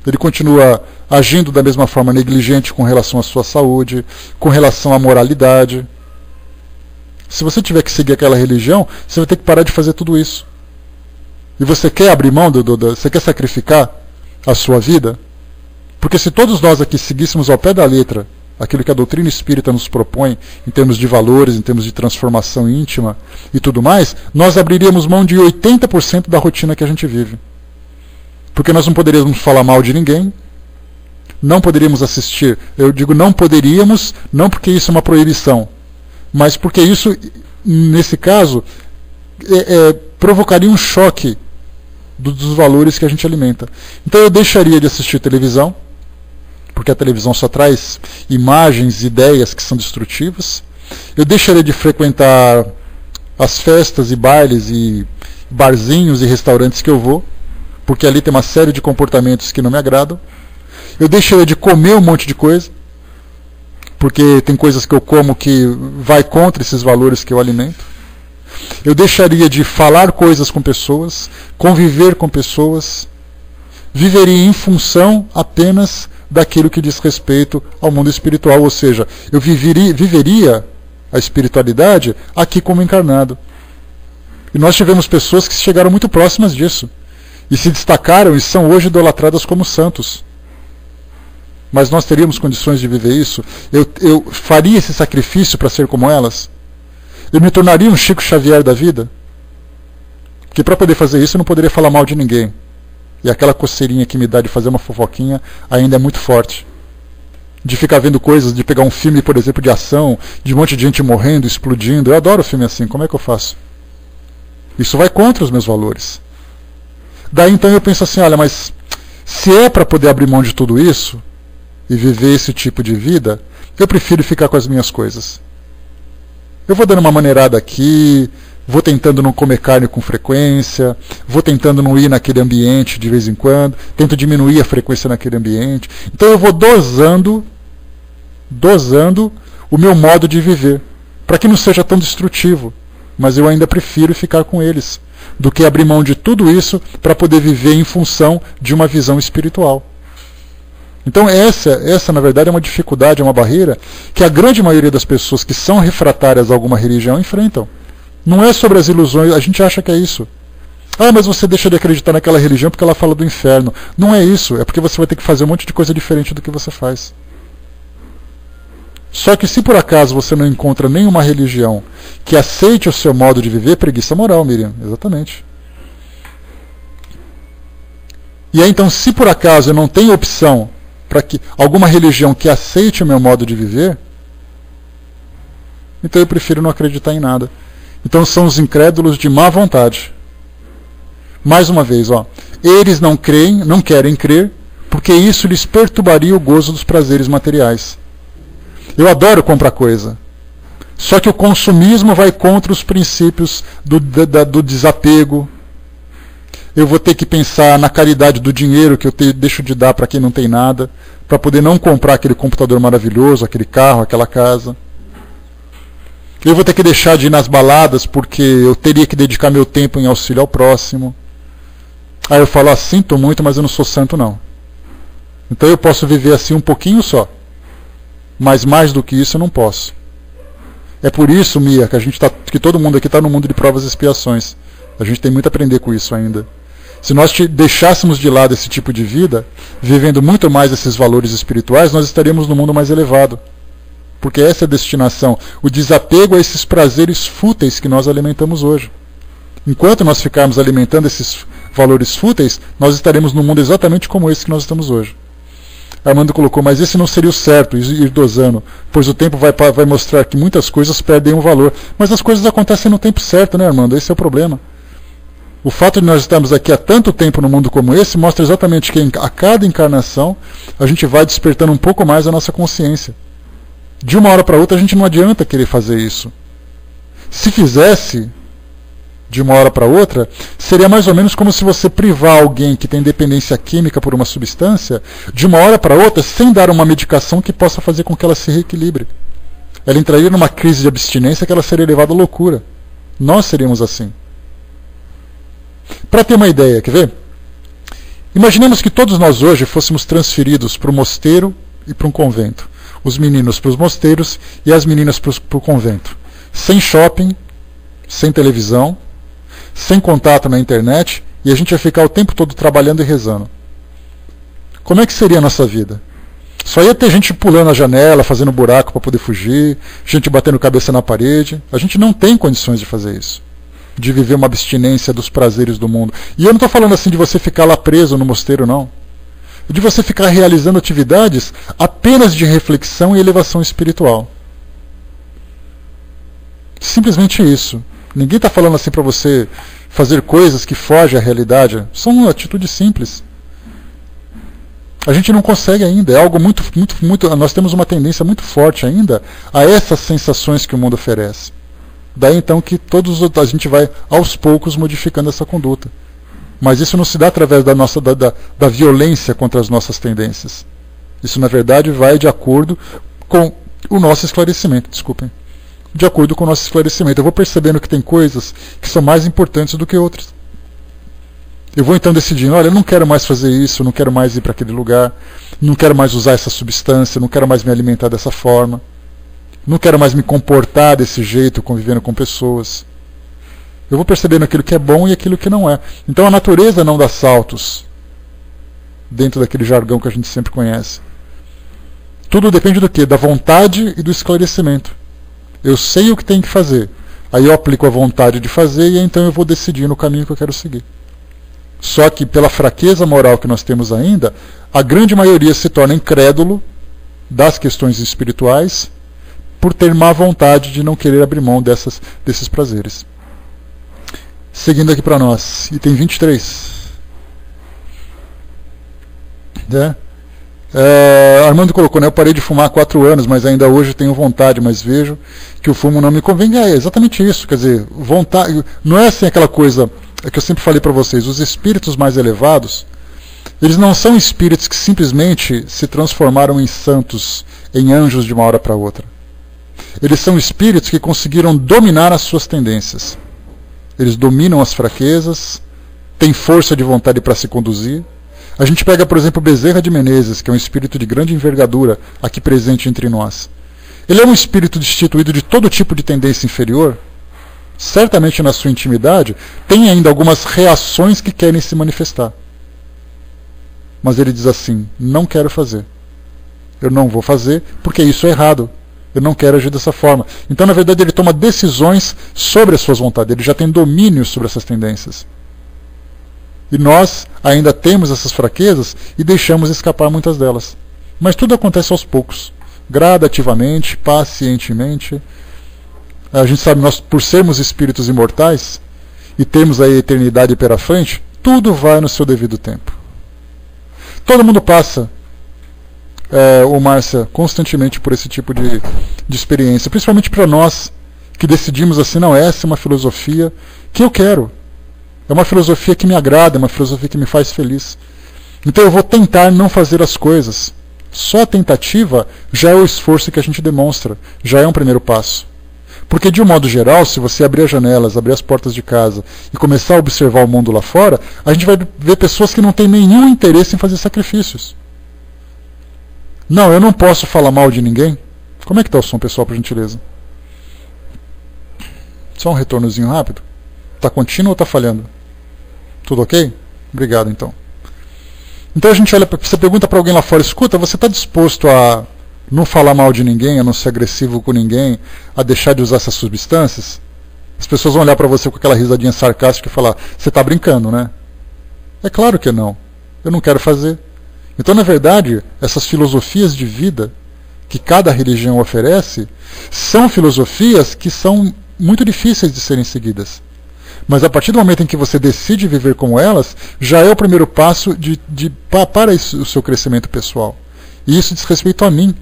Ele continua agindo da mesma forma negligente com relação à sua saúde, com relação à moralidade. Se você tiver que seguir aquela religião, você vai ter que parar de fazer tudo isso. E você quer abrir mão, você quer sacrificar a sua vida? Porque se todos nós aqui seguíssemos ao pé da letra aquilo que a doutrina espírita nos propõe em termos de valores, em termos de transformação íntima e tudo mais, nós abriríamos mão de 80% da rotina que a gente vive. Porque nós não poderíamos falar mal de ninguém, não poderíamos assistir. Eu digo não poderíamos, não porque isso é uma proibição, mas porque isso, nesse caso, provocaria um choque dos valores que a gente alimenta. Então eu deixaria de assistir televisão, porque a televisão só traz imagens, ideias que são destrutivas. Eu deixaria de frequentar as festas e bailes e barzinhos e restaurantes que eu vou, porque ali tem uma série de comportamentos que não me agradam. Eu deixaria de comer um monte de coisa, porque tem coisas que eu como que vai contra esses valores que eu alimento. Eu deixaria de falar coisas com pessoas, conviver com pessoas, viveria em função apenas daquilo que diz respeito ao mundo espiritual, ou seja, eu viveria a espiritualidade aqui como encarnado. E nós tivemos pessoas que chegaram muito próximas disso, e se destacaram e são hoje idolatradas como santos. Mas nós teríamos condições de viver isso? Eu faria esse sacrifício para ser como elas? Eu me tornaria um Chico Xavier da vida? Porque para poder fazer isso eu não poderia falar mal de ninguém. E aquela coceirinha que me dá de fazer uma fofoquinha ainda é muito forte. De ficar vendo coisas, de pegar um filme, por exemplo, de ação, de um monte de gente morrendo, explodindo. Eu adoro filme assim, como é que eu faço? Isso vai contra os meus valores. Daí então eu penso assim, olha, mas se é para poder abrir mão de tudo isso e viver esse tipo de vida, eu prefiro ficar com as minhas coisas. Eu vou dando uma maneirada aqui, vou tentando não comer carne com frequência, vou tentando não ir naquele ambiente de vez em quando, tento diminuir a frequência naquele ambiente. Então eu vou dosando o meu modo de viver, para que não seja tão destrutivo, mas eu ainda prefiro ficar com eles, do que abrir mão de tudo isso para poder viver em função de uma visão espiritual. Então essa na verdade é uma dificuldade, é uma barreira que a grande maioria das pessoas que são refratárias a alguma religião enfrentam. Não é sobre as ilusões, a gente acha que é isso. Ah, mas você deixa de acreditar naquela religião porque ela fala do inferno. Não é isso, é porque você vai ter que fazer um monte de coisa diferente do que você faz. Só que se por acaso você não encontra nenhuma religião que aceite o seu modo de viver, preguiça moral, Miriam, exatamente. E aí então, se por acaso eu não tenho opção para que alguma religião que aceite o meu modo de viver, então eu prefiro não acreditar em nada. Então são os incrédulos de má vontade. Mais uma vez, eles não querem crer, porque isso lhes perturbaria o gozo dos prazeres materiais. Eu adoro comprar coisa. Só que o consumismo vai contra os princípios do desapego. Eu vou ter que pensar na caridade do dinheiro que eu deixo de dar para quem não tem nada, para poder não comprar aquele computador maravilhoso, aquele carro, aquela casa. Eu vou ter que deixar de ir nas baladas porque eu teria que dedicar meu tempo em auxílio ao próximo. Aí eu falo, sinto muito, mas eu não sou santo não. Então eu posso viver assim um pouquinho só. Mas mais do que isso eu não posso. É por isso, Mia, que todo mundo aqui está no mundo de provas e expiações. A gente tem muito a aprender com isso ainda. Se nós deixássemos de lado esse tipo de vida, vivendo muito mais esses valores espirituais, nós estaríamos no mundo mais elevado. Porque essa é a destinação, o desapego a esses prazeres fúteis que nós alimentamos hoje. Enquanto nós ficarmos alimentando esses valores fúteis, nós estaremos num mundo exatamente como esse que nós estamos hoje. Armando colocou, mas esse não seria o certo, ir dosando, pois o tempo vai mostrar que muitas coisas perdem o valor. Mas as coisas acontecem no tempo certo, né, Armando? Esse é o problema. O fato de nós estarmos aqui há tanto tempo no mundo como esse mostra exatamente que a cada encarnação a gente vai despertando um pouco mais a nossa consciência. De uma hora para outra a gente não adianta querer fazer isso. Se fizesse de uma hora para outra, seria mais ou menos como se você privar alguém que tem dependência química por uma substância, de uma hora para outra, sem dar uma medicação que possa fazer com que ela se reequilibre. Ela entraria numa crise de abstinência que ela seria levada à loucura. Nós seríamos assim. Para ter uma ideia, quer ver? Imaginemos que todos nós hoje fôssemos transferidos para o mosteiro e para um convento. Os meninos para os mosteiros e as meninas para o convento. Sem shopping, sem televisão, sem contato na internet, e a gente ia ficar o tempo todo trabalhando e rezando. Como é que seria a nossa vida? Só ia ter gente pulando a janela, fazendo buraco para poder fugir, gente batendo cabeça na parede. A gente não tem condições de fazer isso, de viver uma abstinência dos prazeres do mundo. E eu não estou falando assim de você ficar lá preso no mosteiro, não. De você ficar realizando atividades apenas de reflexão e elevação espiritual. Simplesmente isso. Ninguém está falando assim para você fazer coisas que fogem à realidade. São atitudes simples. A gente não consegue ainda. É algo muito. Nós temos uma tendência muito forte ainda a essas sensações que o mundo oferece. Daí então que a gente vai aos poucos modificando essa conduta. Mas isso não se dá através da violência contra as nossas tendências. Isso na verdade vai de acordo com o nosso esclarecimento. Desculpem. De acordo com o nosso esclarecimento. Eu vou percebendo que tem coisas que são mais importantes do que outras. Eu vou então decidindo, olha, eu não quero mais fazer isso, eu não quero mais ir para aquele lugar, não quero mais usar essa substância, não quero mais me alimentar dessa forma, não quero mais me comportar desse jeito, convivendo com pessoas. Eu vou percebendo aquilo que é bom e aquilo que não é. Então a natureza não dá saltos dentro daquele jargão que a gente sempre conhece. Tudo depende do quê? Da vontade e do esclarecimento. Eu sei o que tem que fazer. Aí eu aplico a vontade de fazer e então eu vou decidir no caminho que eu quero seguir. Só que pela fraqueza moral que nós temos ainda, a grande maioria se torna incrédulo das questões espirituais por ter má vontade de não querer abrir mão desses prazeres. Seguindo aqui para nós, item 23. Armando colocou, né? Eu parei de fumar há 4 anos, mas ainda hoje tenho vontade, mas vejo que o fumo não me convém. É exatamente isso, quer dizer, vontade, não é assim aquela coisa que eu sempre falei para vocês, os espíritos mais elevados, eles não são espíritos que simplesmente se transformaram em santos, em anjos de uma hora para outra. Eles são espíritos que conseguiram dominar as suas tendências. Eles dominam as fraquezas, têm força de vontade para se conduzir. A gente pega, por exemplo, Bezerra de Menezes, que é um espírito de grande envergadura aqui presente entre nós. Ele é um espírito destituído de todo tipo de tendência inferior. Certamente na sua intimidade tem ainda algumas reações que querem se manifestar. Mas ele diz assim, não quero fazer. Eu não vou fazer porque isso é errado. Eu não quero agir dessa forma. Então, na verdade, ele toma decisões sobre as suas vontades. Ele já tem domínio sobre essas tendências. E nós ainda temos essas fraquezas e deixamos escapar muitas delas. Mas tudo acontece aos poucos. Gradativamente, pacientemente. A gente sabe, nós, por sermos espíritos imortais e termos a eternidade pela frente, tudo vai no seu devido tempo. Todo mundo passa, Márcia, constantemente por esse tipo de experiência. Principalmente para nós, que decidimos assim, não, essa é uma filosofia que eu quero. É uma filosofia que me agrada, é uma filosofia que me faz feliz. Então eu vou tentar não fazer as coisas. Só a tentativa já é o esforço que a gente demonstra, já é um primeiro passo. Porque, de um modo geral, se você abrir as janelas, abrir as portas de casa e começar a observar o mundo lá fora, a gente vai ver pessoas que não têm nenhum interesse em fazer sacrifícios. Não, eu não posso falar mal de ninguém. Como é que está o som, pessoal, por gentileza? Só um retornozinho rápido. Está contínuo ou está falhando? Tudo ok? Obrigado, então. Então a gente olha, você pergunta para alguém lá fora, escuta, você está disposto a não falar mal de ninguém, a não ser agressivo com ninguém, a deixar de usar essas substâncias? As pessoas vão olhar para você com aquela risadinha sarcástica e falar, você está brincando, né? É claro que não. Eu não quero fazer. Então, na verdade, essas filosofias de vida que cada religião oferece são filosofias que são muito difíceis de serem seguidas. Mas a partir do momento em que você decide viver como elas, já é o primeiro passo para o seu crescimento pessoal. E isso diz respeito a mim.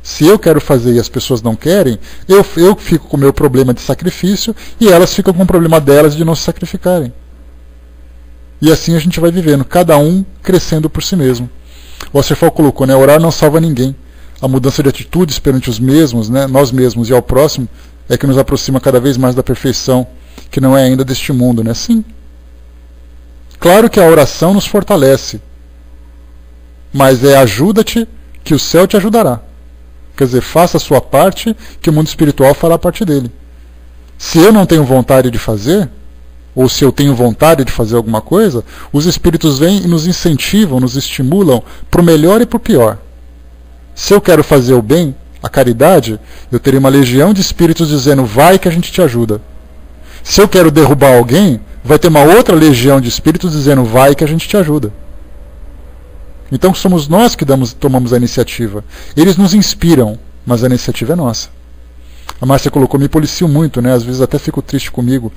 Se eu quero fazer e as pessoas não querem, eu fico com o meu problema de sacrifício e elas ficam com o problema delas de não se sacrificarem. E assim a gente vai vivendo, cada um crescendo por si mesmo. O Osterfall colocou, né, orar não salva ninguém. A mudança de atitudes perante os mesmos, né, nós mesmos e ao próximo, é que nos aproxima cada vez mais da perfeição, que não é ainda deste mundo, né? Sim. Claro que a oração nos fortalece, mas é ajuda-te que o céu te ajudará. Quer dizer, faça a sua parte, que o mundo espiritual fará a parte dele. Se eu não tenho vontade de fazer, ou se eu tenho vontade de fazer alguma coisa, os espíritos vêm e nos incentivam, nos estimulam para o melhor e para o pior. Se eu quero fazer o bem, a caridade, eu terei uma legião de espíritos dizendo, vai que a gente te ajuda. Se eu quero derrubar alguém, vai ter uma outra legião de espíritos dizendo, vai que a gente te ajuda. Então somos nós que tomamos a iniciativa. Eles nos inspiram, mas a iniciativa é nossa. A Márcia colocou, me policio muito, né? Às vezes até fico triste comigo,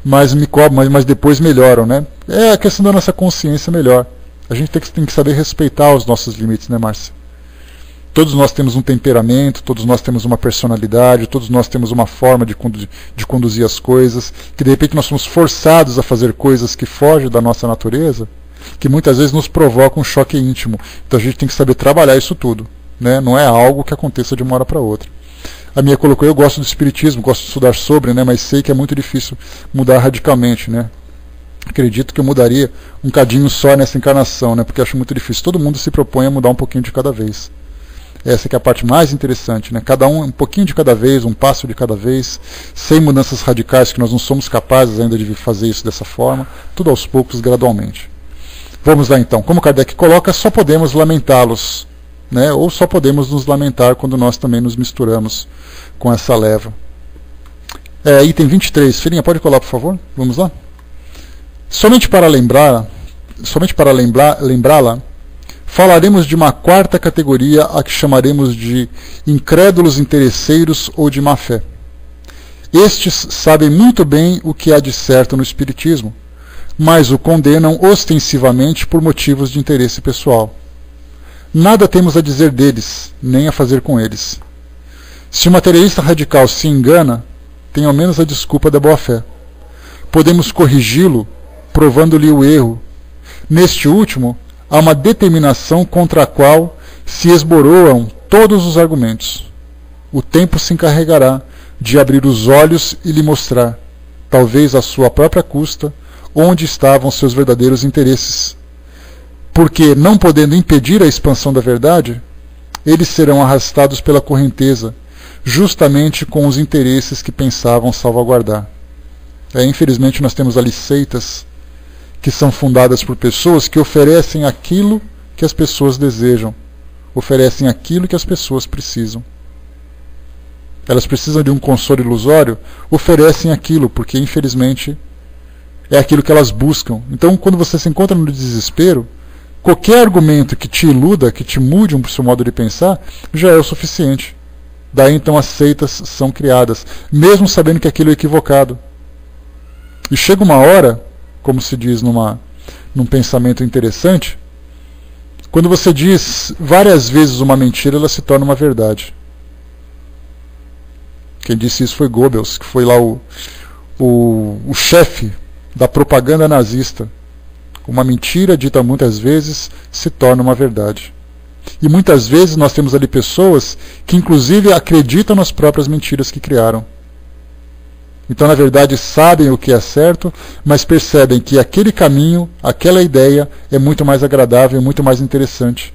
mas me cobram, mas depois melhoram, né? É a questão da nossa consciência melhor. A gente tem que saber respeitar os nossos limites, né, Márcia? Todos nós temos um temperamento, todos nós temos uma personalidade, todos nós temos uma forma de conduzir as coisas, que de repente nós somos forçados a fazer coisas que fogem da nossa natureza, que muitas vezes nos provocam um choque íntimo. Então a gente tem que saber trabalhar isso tudo, né? Não é algo que aconteça de uma hora para outra. A minha colocou, eu gosto do espiritismo, gosto de estudar sobre, né? Mas sei que é muito difícil mudar radicalmente, né? Acredito que eu mudaria um cadinho só nessa encarnação, né? Porque acho muito difícil. Todo mundo se propõe a mudar um pouquinho de cada vez. Essa que é a parte mais interessante, né? Cada um pouquinho de cada vez, um passo de cada vez, sem mudanças radicais, que nós não somos capazes ainda de fazer isso dessa forma, tudo aos poucos, gradualmente. Vamos lá então. Como Kardec coloca, só podemos lamentá-los, né? Ou só podemos nos lamentar quando nós também nos misturamos com essa leva. Item 23. Filhinha, pode colar, por favor? Vamos lá? Somente para lembrá-la, falaremos de uma quarta categoria, a que chamaremos de incrédulos interesseiros ou de má fé. Estes sabem muito bem o que há de certo no Espiritismo, mas o condenam ostensivamente por motivos de interesse pessoal. Nada temos a dizer deles, nem a fazer com eles. Se o materialista radical se engana, tem ao menos a desculpa da boa-fé. Podemos corrigi-lo, provando-lhe o erro. Neste último, há uma determinação contra a qual se esboroam todos os argumentos. O tempo se encarregará de abrir os olhos e lhe mostrar, talvez à sua própria custa, onde estavam seus verdadeiros interesses. Porque, não podendo impedir a expansão da verdade, eles serão arrastados pela correnteza, justamente com os interesses que pensavam salvaguardar. Infelizmente, nós temos ali seitas que são fundadas por pessoas que oferecem aquilo que as pessoas desejam, oferecem aquilo que as pessoas precisam. Elas precisam de um consolo ilusório, oferecem aquilo, porque infelizmente é aquilo que elas buscam. Então, quando você se encontra no desespero, qualquer argumento que te iluda, que te mude o seu modo de pensar, já é o suficiente. Daí então as seitas são criadas, mesmo sabendo que aquilo é equivocado. E chega uma hora, como se diz num pensamento interessante, quando você diz várias vezes uma mentira, ela se torna uma verdade. Quem disse isso foi Goebbels, que foi lá o chefe da propaganda nazista. Uma mentira dita muitas vezes se torna uma verdade. E muitas vezes nós temos ali pessoas que inclusive acreditam nas próprias mentiras que criaram. Então, na verdade, sabem o que é certo, mas percebem que aquele caminho, aquela ideia é muito mais agradável, muito mais interessante.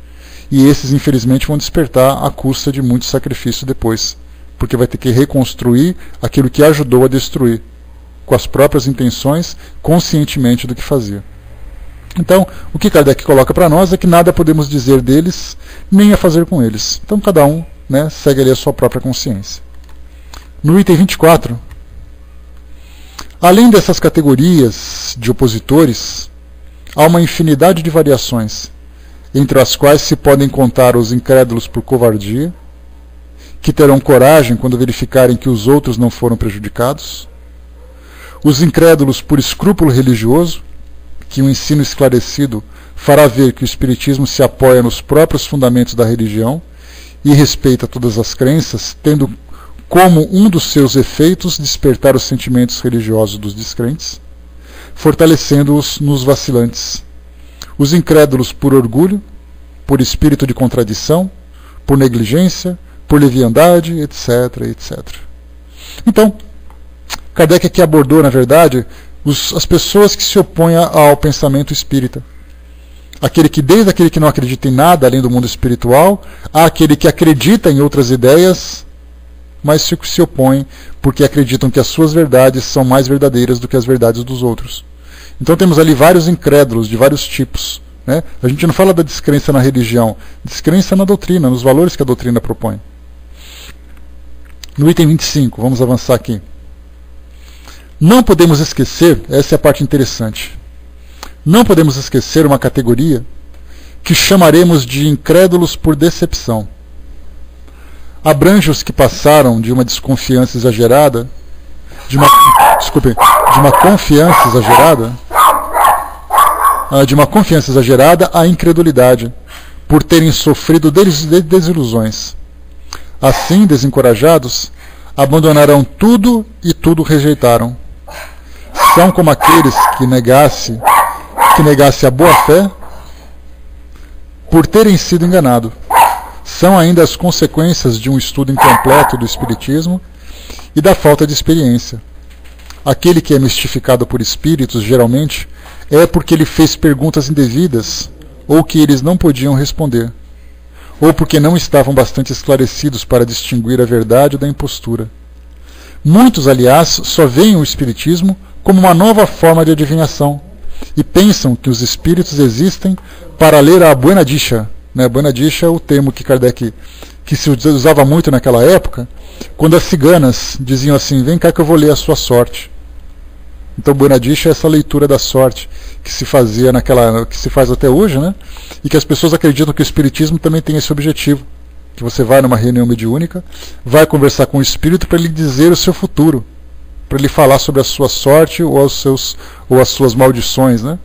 E esses, infelizmente, vão despertar à custa de muito sacrifício depois, porque vai ter que reconstruir aquilo que ajudou a destruir, com as próprias intenções, conscientemente do que fazia. Então, o que Kardec coloca para nós é que nada podemos dizer deles, nem a fazer com eles. Então, cada um, né, segue ali a sua própria consciência. No item 24... além dessas categorias de opositores, há uma infinidade de variações. entre as quais se podem contar os incrédulos por covardia, que terão coragem quando verificarem que os outros não foram prejudicados, os incrédulos por escrúpulo religioso, que o ensino esclarecido fará ver que o Espiritismo se apoia nos próprios fundamentos da religião e respeita todas as crenças, tendo como um dos seus efeitos despertar os sentimentos religiosos dos descrentes, fortalecendo-os nos vacilantes. Os incrédulos por orgulho, por espírito de contradição, por negligência, por leviandade, etc, etc. Então, Kardec aqui abordou, na verdade, as pessoas que se opõem ao pensamento espírita. Desde aquele que não acredita em nada além do mundo espiritual, a aquele que acredita em outras ideias, mas se opõem porque acreditam que as suas verdades são mais verdadeiras do que as verdades dos outros. Então temos ali vários incrédulos de vários tipos. Né? A gente não fala da descrença na religião, descrença na doutrina, nos valores que a doutrina propõe. No item 25, vamos avançar aqui. Não podemos esquecer, essa é a parte interessante, não podemos esquecer uma categoria que chamaremos de incrédulos por decepção. Abrange os que passaram de uma desconfiança exagerada, de uma confiança exagerada à incredulidade, por terem sofrido desilusões. Assim, desencorajados, abandonarão tudo e tudo rejeitaram. São como aqueles que negasse a boa-fé por terem sido enganados. São ainda as consequências de um estudo incompleto do Espiritismo e da falta de experiência. Aquele que é mistificado por espíritos, geralmente, é porque ele fez perguntas indevidas ou que eles não podiam responder, ou porque não estavam bastante esclarecidos para distinguir a verdade da impostura. Muitos, aliás, só veem o Espiritismo como uma nova forma de adivinhação e pensam que os espíritos existem para ler a Buena Dicha. Buena Dicha é o termo que Kardec que se usava muito naquela época, quando as ciganas diziam assim: vem cá que eu vou ler a sua sorte. Então Buena Dicha é essa leitura da sorte que se fazia que se faz até hoje, né? E que as pessoas acreditam que o Espiritismo também tem esse objetivo, que você vai numa reunião mediúnica, vai conversar com o espírito para ele dizer o seu futuro, para ele falar sobre a sua sorte ou as suas maldições, né?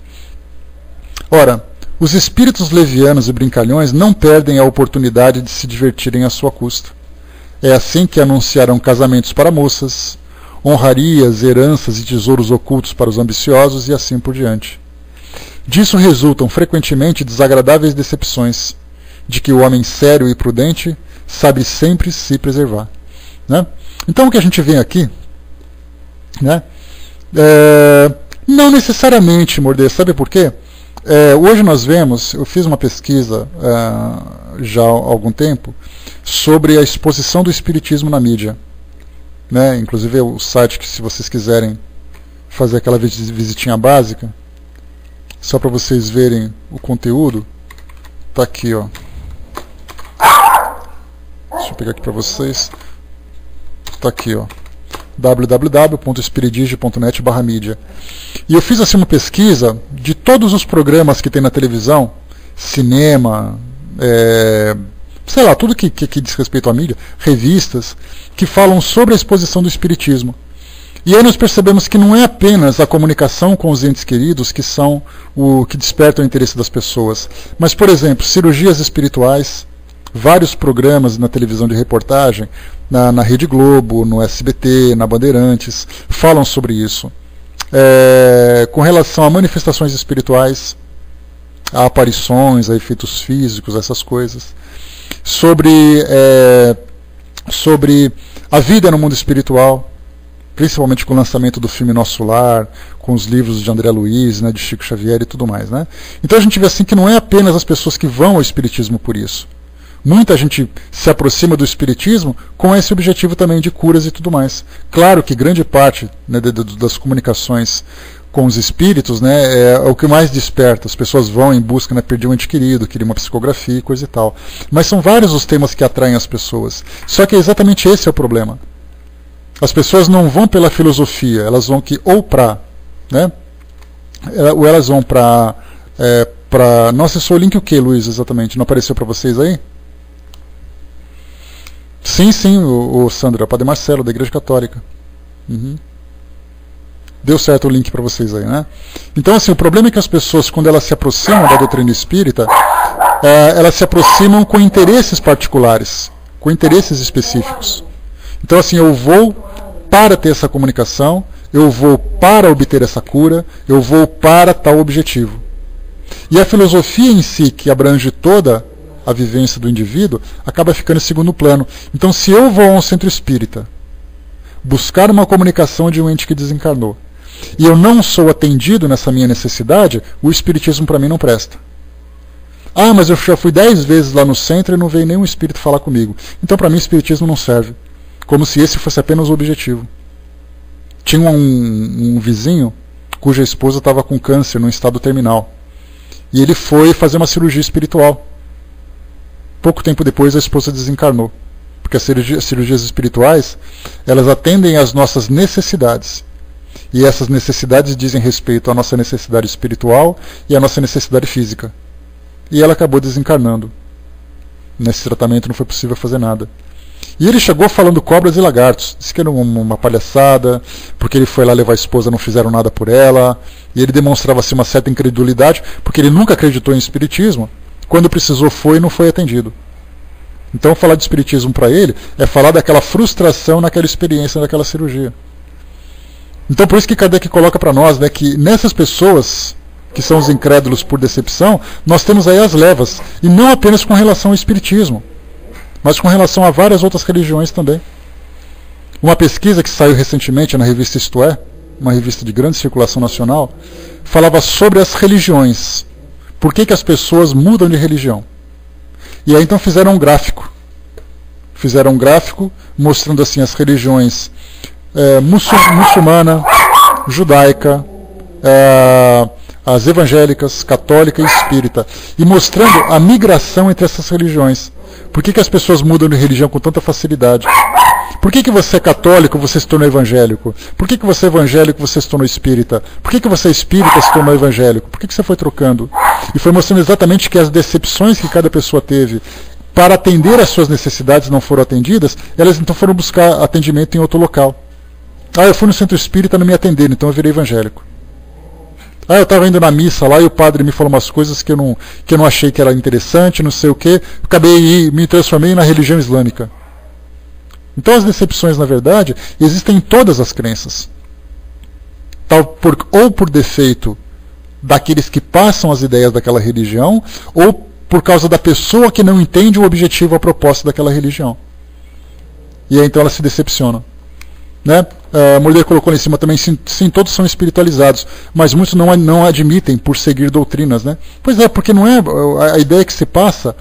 Ora, os espíritos levianos e brincalhões não perdem a oportunidade de se divertirem à sua custa. É assim que anunciarão casamentos para moças, honrarias, heranças e tesouros ocultos para os ambiciosos e assim por diante. Disso resultam frequentemente desagradáveis decepções, de que o homem sério e prudente sabe sempre se preservar. Né? Então o que a gente vê aqui, né, não necessariamente, Mordê, sabe por quê? Hoje nós vemos, eu fiz uma pesquisa já há algum tempo sobre a exposição do Espiritismo na mídia. Né? Inclusive é o site que, se vocês quiserem fazer aquela visitinha básica, só para vocês verem o conteúdo, está aqui, ó. Deixa eu pegar aqui para vocês. Está aqui, ó, www.espiridige.net/mídia. E eu fiz assim uma pesquisa de todos os programas que tem na televisão, cinema, sei lá, tudo que diz respeito à mídia, revistas, que falam sobre a exposição do Espiritismo. E aí nós percebemos que não é apenas a comunicação com os entes queridos que são o que desperta o interesse das pessoas, mas, por exemplo, cirurgias espirituais, vários programas na televisão de reportagem, na Rede Globo, no SBT, na Bandeirantes, falam sobre isso. Com relação a manifestações espirituais, a aparições, a efeitos físicos, essas coisas. Sobre a vida no mundo espiritual, principalmente com o lançamento do filme Nosso Lar, com os livros de André Luiz, né, de Chico Xavier e tudo mais. Né? Então a gente vê assim que não é apenas as pessoas que vão ao Espiritismo por isso. Muita gente se aproxima do Espiritismo com esse objetivo também de curas e tudo mais. Claro que grande parte, né, das comunicações com os espíritos, né, é o que mais desperta. As pessoas vão em busca, né, perder um ente querido, querer uma psicografia e coisa e tal. Mas são vários os temas que atraem as pessoas. Só que exatamente esse é o problema. As pessoas não vão pela filosofia, elas vão ou elas vão para Não acessou o link o que, Luiz, exatamente? Não apareceu para vocês aí? Sim, o Sandra, Padre Marcelo, da Igreja Católica. Uhum. Deu certo o link para vocês aí, né? Então, assim, o problema é que as pessoas, quando elas se aproximam da doutrina espírita, elas se aproximam com interesses particulares, com interesses específicos. Então, assim, eu vou para ter essa comunicação, eu vou para obter essa cura, eu vou para tal objetivo. E a filosofia em si, que abrange toda a vivência do indivíduo, acaba ficando em segundo plano. Então, se eu vou a um centro espírita buscar uma comunicação de um ente que desencarnou, e eu não sou atendido nessa minha necessidade, o espiritismo para mim não presta. Ah, mas eu já fui 10 vezes lá no centro e não veio nenhum espírito falar comigo. Então para mim o espiritismo não serve. Como se esse fosse apenas o objetivo. Tinha um vizinho cuja esposa estava com câncer num estado terminal. E ele foi fazer uma cirurgia espiritual. Pouco tempo depois a esposa desencarnou. Porque as cirurgias espirituais, elas atendem às nossas necessidades. E essas necessidades dizem respeito à nossa necessidade espiritual e à nossa necessidade física. E ela acabou desencarnando. Nesse tratamento não foi possível fazer nada. E ele chegou falando cobras e lagartos. Disse que era uma palhaçada, porque ele foi lá levar a esposa, não fizeram nada por ela. E ele demonstrava assim, uma certa incredulidade, porque ele nunca acreditou em espiritismo. Quando precisou foi e não foi atendido. Então falar de espiritismo para ele é falar daquela frustração naquela experiência, naquela cirurgia. Então por isso que Kardec coloca para nós, né, que nessas pessoas que são os incrédulos por decepção, nós temos aí as levas, e não apenas com relação ao espiritismo, mas com relação a várias outras religiões também. Uma pesquisa que saiu recentemente na revista Isto É, uma revista de grande circulação nacional, falava sobre as religiões. Por que as pessoas mudam de religião? E aí então fizeram um gráfico. Fizeram um gráfico mostrando assim as religiões muçulmana, judaica, as evangélicas, católica e espírita, e mostrando a migração entre essas religiões. Por que as pessoas mudam de religião com tanta facilidade? Por que você é católico, você se tornou evangélico? Por que você é evangélico, você se tornou espírita? Por que você é espírita, se tornou evangélico? Por que você foi trocando? E foi mostrando exatamente que as decepções que cada pessoa teve para atender às suas necessidades não foram atendidas, elas então foram buscar atendimento em outro local. Ah, eu fui no centro espírita, não me atenderam, então eu virei evangélico. Ah, eu estava indo na missa lá e o padre me falou umas coisas que eu não achei que era interessante, não sei o quê. Me transformei na religião islâmica. Então as decepções, na verdade, existem em todas as crenças. Ou por defeito daqueles que passam as ideias daquela religião, ou por causa da pessoa que não entende o objetivo, a proposta daquela religião. E aí então ela se decepciona. Né? Mulher colocou lá em cima também, sim, todos são espiritualizados, mas muitos não admitem por seguir doutrinas, né? Pois é, porque não é a ideia que se passa,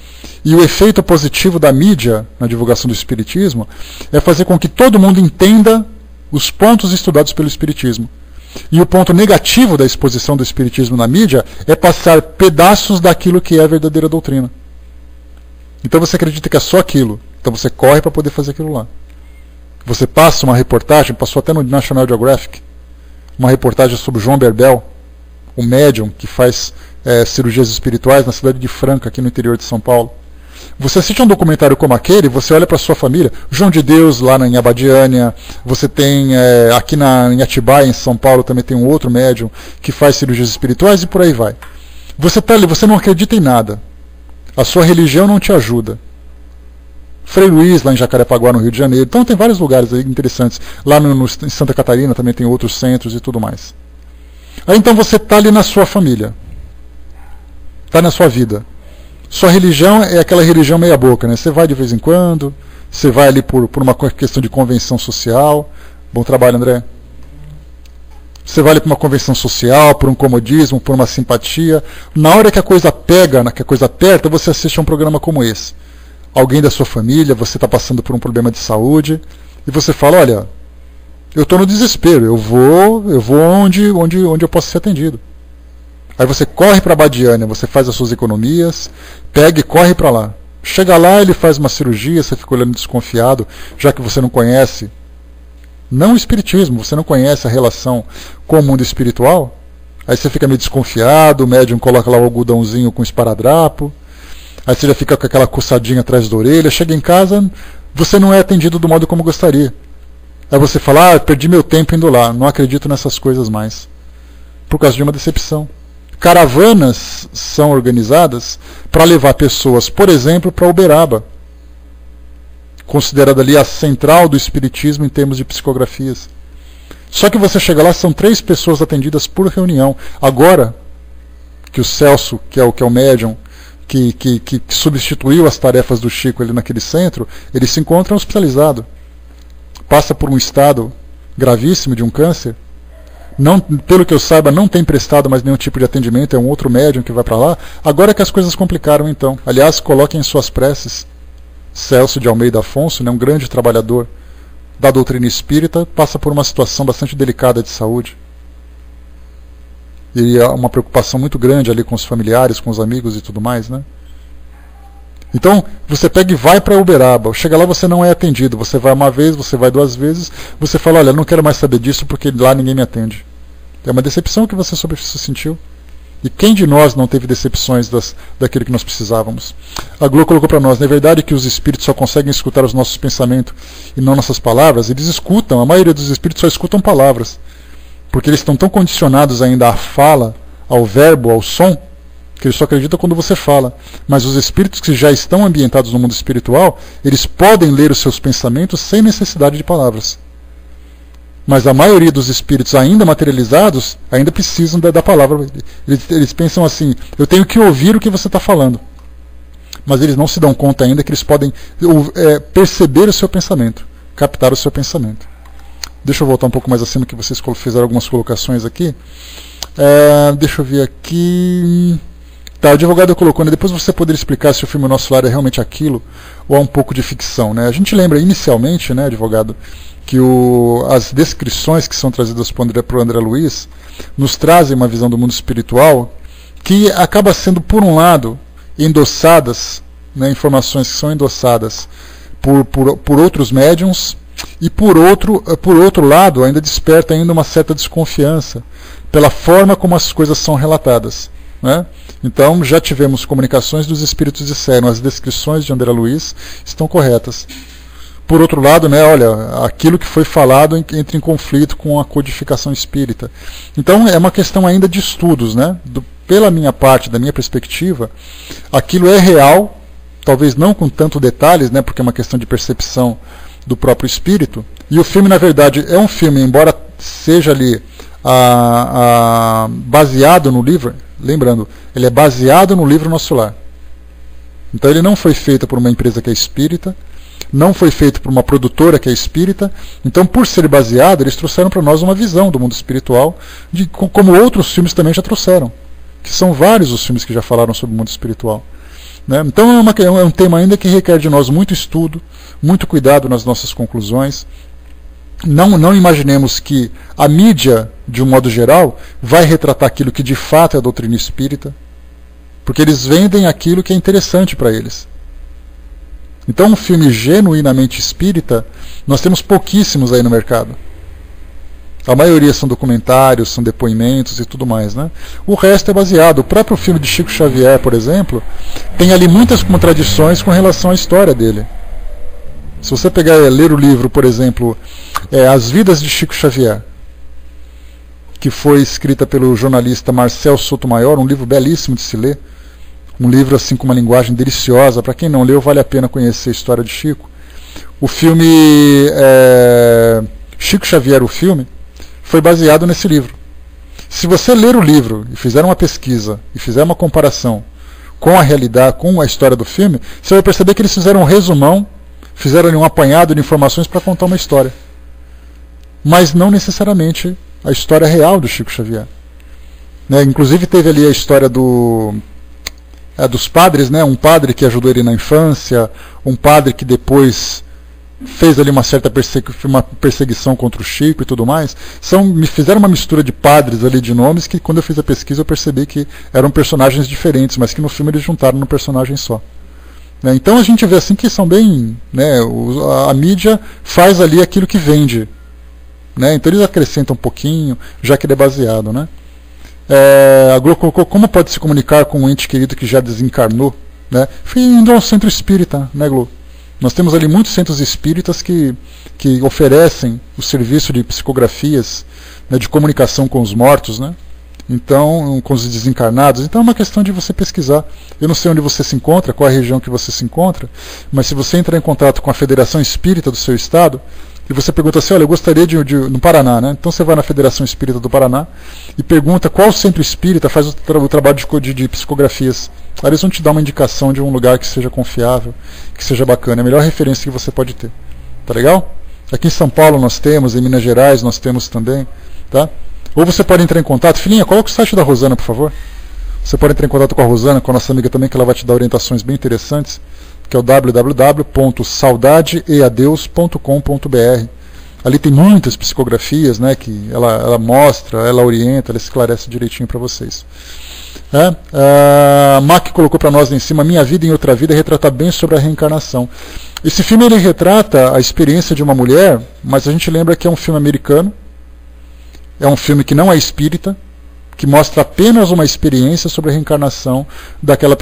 e o efeito positivo da mídia na divulgação do espiritismo é fazer com que todo mundo entenda os pontos estudados pelo espiritismo. E o ponto negativo da exposição do espiritismo na mídia é passar pedaços daquilo que é a verdadeira doutrina. Então você acredita que é só aquilo, então você corre para poder fazer aquilo lá. Você passa uma reportagem, passou até no National Geographic, uma reportagem sobre João Berbel, um médium que faz cirurgias espirituais na cidade de Franca, aqui no interior de São Paulo. Você assiste um documentário como aquele, você olha para a sua família, João de Deus lá em Abadiânia, você tem aqui em Atibaia, em São Paulo, também tem um outro médium que faz cirurgias espirituais e por aí vai. Você está ali, você não acredita em nada. A sua religião não te ajuda. Frei Luís, lá em Jacarepaguá, no Rio de Janeiro. Então tem vários lugares aí interessantes. Lá em Santa Catarina também tem outros centros e tudo mais. Aí então você está ali na sua família. Está na sua vida. Sua religião é aquela religião meia boca, né? Você vai de vez em quando, você vai ali por uma questão de convenção social. Bom trabalho, André. Você vai ali para uma convenção social, por um comodismo, por uma simpatia. Na hora que a coisa pega, que a coisa aperta, você assiste a um programa como esse. Alguém da sua família, você está passando por um problema de saúde, e você fala, olha, eu estou no desespero, eu vou onde eu posso ser atendido. Aí você corre para a Abadiânia, você faz as suas economias, pega e corre para lá. Chega lá, ele faz uma cirurgia, você fica olhando desconfiado, já que você não conhece, não o espiritismo, você não conhece a relação com o mundo espiritual. Aí você fica meio desconfiado, o médium coloca lá o algodãozinho com esparadrapo, aí você já fica com aquela coçadinha atrás da orelha, chega em casa, você não é atendido do modo como gostaria. Aí você fala, perdi meu tempo indo lá, não acredito nessas coisas mais. Por causa de uma decepção. Caravanas são organizadas para levar pessoas, por exemplo, para Uberaba, considerada ali a central do espiritismo em termos de psicografias. Só que você chega lá, são 3 pessoas atendidas por reunião. Agora que o Celso, que é o médium, que substituiu as tarefas do Chico ali naquele centro, ele se encontra hospitalizado. Passa por um estado gravíssimo de um câncer. Não, pelo que eu saiba, não tem prestado mais nenhum tipo de atendimento, é um outro médium que vai para lá. Agora é que as coisas complicaram então. Aliás, coloquem em suas preces Celso de Almeida Afonso, né, um grande trabalhador da doutrina espírita, passa por uma situação bastante delicada de saúde. E há uma preocupação muito grande ali com os familiares, com os amigos e tudo mais, né? Então, você pega e vai para Uberaba. Chega lá, você não é atendido. Você vai uma vez, você vai 2 vezes. Você fala, olha, não quero mais saber disso porque lá ninguém me atende. É uma decepção que você se sentiu. E quem de nós não teve decepções daquilo que nós precisávamos? A Glo colocou para nós, não é verdade que os espíritos só conseguem escutar os nossos pensamentos e não nossas palavras? Eles escutam, a maioria dos espíritos só escutam palavras. Porque eles estão tão condicionados ainda à fala, ao verbo, ao som, que eles só acreditam quando você fala. Mas os espíritos que já estão ambientados no mundo espiritual, eles podem ler os seus pensamentos sem necessidade de palavras. Mas a maioria dos espíritos ainda materializados, ainda precisam da palavra. Eles pensam assim, eu tenho que ouvir o que você está falando. Mas eles não se dão conta ainda que eles podem perceber o seu pensamento, captar o seu pensamento. Deixa eu voltar um pouco mais acima, que vocês fizeram algumas colocações aqui. Deixa eu ver aqui. Tá, o advogado colocou, né, depois você poderia explicar se o filme O Nosso Lar é realmente aquilo ou há um pouco de ficção, né? A gente lembra inicialmente, né, advogado, que as descrições que são trazidas por André Luiz nos trazem uma visão do mundo espiritual que acaba sendo, por um lado, endossadas, né, informações que são endossadas por outros médiums, e por outro lado ainda desperta ainda uma certa desconfiança pela forma como as coisas são relatadas, né? Então já tivemos comunicações dos espíritos disseram, as descrições de André Luiz estão corretas. Por outro lado, né, olha, aquilo que foi falado entra em conflito com a codificação espírita. Então é uma questão ainda de estudos, né? Pela minha parte, da minha perspectiva, aquilo é real, talvez não com tanto detalhes, né, porque é uma questão de percepção do próprio espírito. E o filme, na verdade, é um filme, embora seja ali baseado no livro, lembrando, ele é baseado no livro Nosso Lar. Então ele não foi feito por uma empresa que é espírita, não foi feito por uma produtora que é espírita. Então, por ser baseado, eles trouxeram para nós uma visão do mundo espiritual, como outros filmes também já trouxeram, que são vários os filmes que já falaram sobre o mundo espiritual, né? Então é um tema ainda que requer de nós muito estudo, muito cuidado nas nossas conclusões. Não imaginemos que a mídia, de um modo geral, vai retratar aquilo que de fato é a doutrina espírita, porque eles vendem aquilo que é interessante para eles. Então, um filme genuinamente espírita, nós temos pouquíssimos aí no mercado. A maioria são documentários, são depoimentos e tudo mais, né? O resto é baseado. O próprio filme de Chico Xavier, por exemplo, tem ali muitas contradições com relação à história dele. Se você pegar e ler o livro, por exemplo, As Vidas de Chico Xavier, que foi escrita pelo jornalista Marcel Sotomayor, um livro belíssimo de se ler, um livro assim com uma linguagem deliciosa. Para quem não leu, vale a pena conhecer a história de Chico. O filme Chico Xavier, o filme, foi baseado nesse livro. Se você ler o livro e fizer uma pesquisa e fizer uma comparação com a realidade, com a história do filme, você vai perceber que eles fizeram um resumão, fizeram um apanhado de informações para contar uma história. Mas não necessariamente a história real do Chico Xavier, né? Inclusive teve ali a história dos padres, né? Um padre que ajudou ele na infância, um padre que depois fez ali uma certa perseguição contra o Chico e tudo mais. Me fizeram uma mistura de padres ali, de nomes, que quando eu fiz a pesquisa eu percebi que eram personagens diferentes, mas que no filme eles juntaram num personagem só. Então a gente vê assim que são bem, né, a mídia faz ali aquilo que vende, né? Então eles acrescentam um pouquinho, já que ele é baseado, né? A Glo colocou como pode se comunicar com um ente querido que já desencarnou, né? Fui indo ao centro espírita, né, Glo? Nós temos ali muitos centros espíritas que oferecem o serviço de psicografias, né, de comunicação com os mortos, né? Então, com os desencarnados. Então é uma questão de você pesquisar. Eu não sei onde você se encontra, qual a região que você se encontra, mas se você entrar em contato com a Federação Espírita do seu estado, e você pergunta assim, olha, eu gostaria no Paraná, né? Então você vai na Federação Espírita do Paraná e pergunta qual centro espírita faz o trabalho de psicografias. Aí eles vão te dar uma indicação de um lugar que seja confiável, que seja bacana. É a melhor referência que você pode ter. Tá legal? Aqui em São Paulo nós temos, em Minas Gerais nós temos também, tá? Ou você pode entrar em contato, filhinha, coloca o site da Rosana, por favor. Você pode entrar em contato com a Rosana, com a nossa amiga também, que ela vai te dar orientações bem interessantes, que é o www.saudadeeadeus.com.br. Ali tem muitas psicografias, né, que ela mostra, ela orienta, ela esclarece direitinho para vocês. A Mac colocou para nós lá em cima, Minha Vida em Outra Vida retrata bem sobre a reencarnação. Esse filme ele retrata a experiência de uma mulher, mas a gente lembra que é um filme americano, é um filme que não é espírita, que mostra apenas uma experiência sobre a reencarnação daquela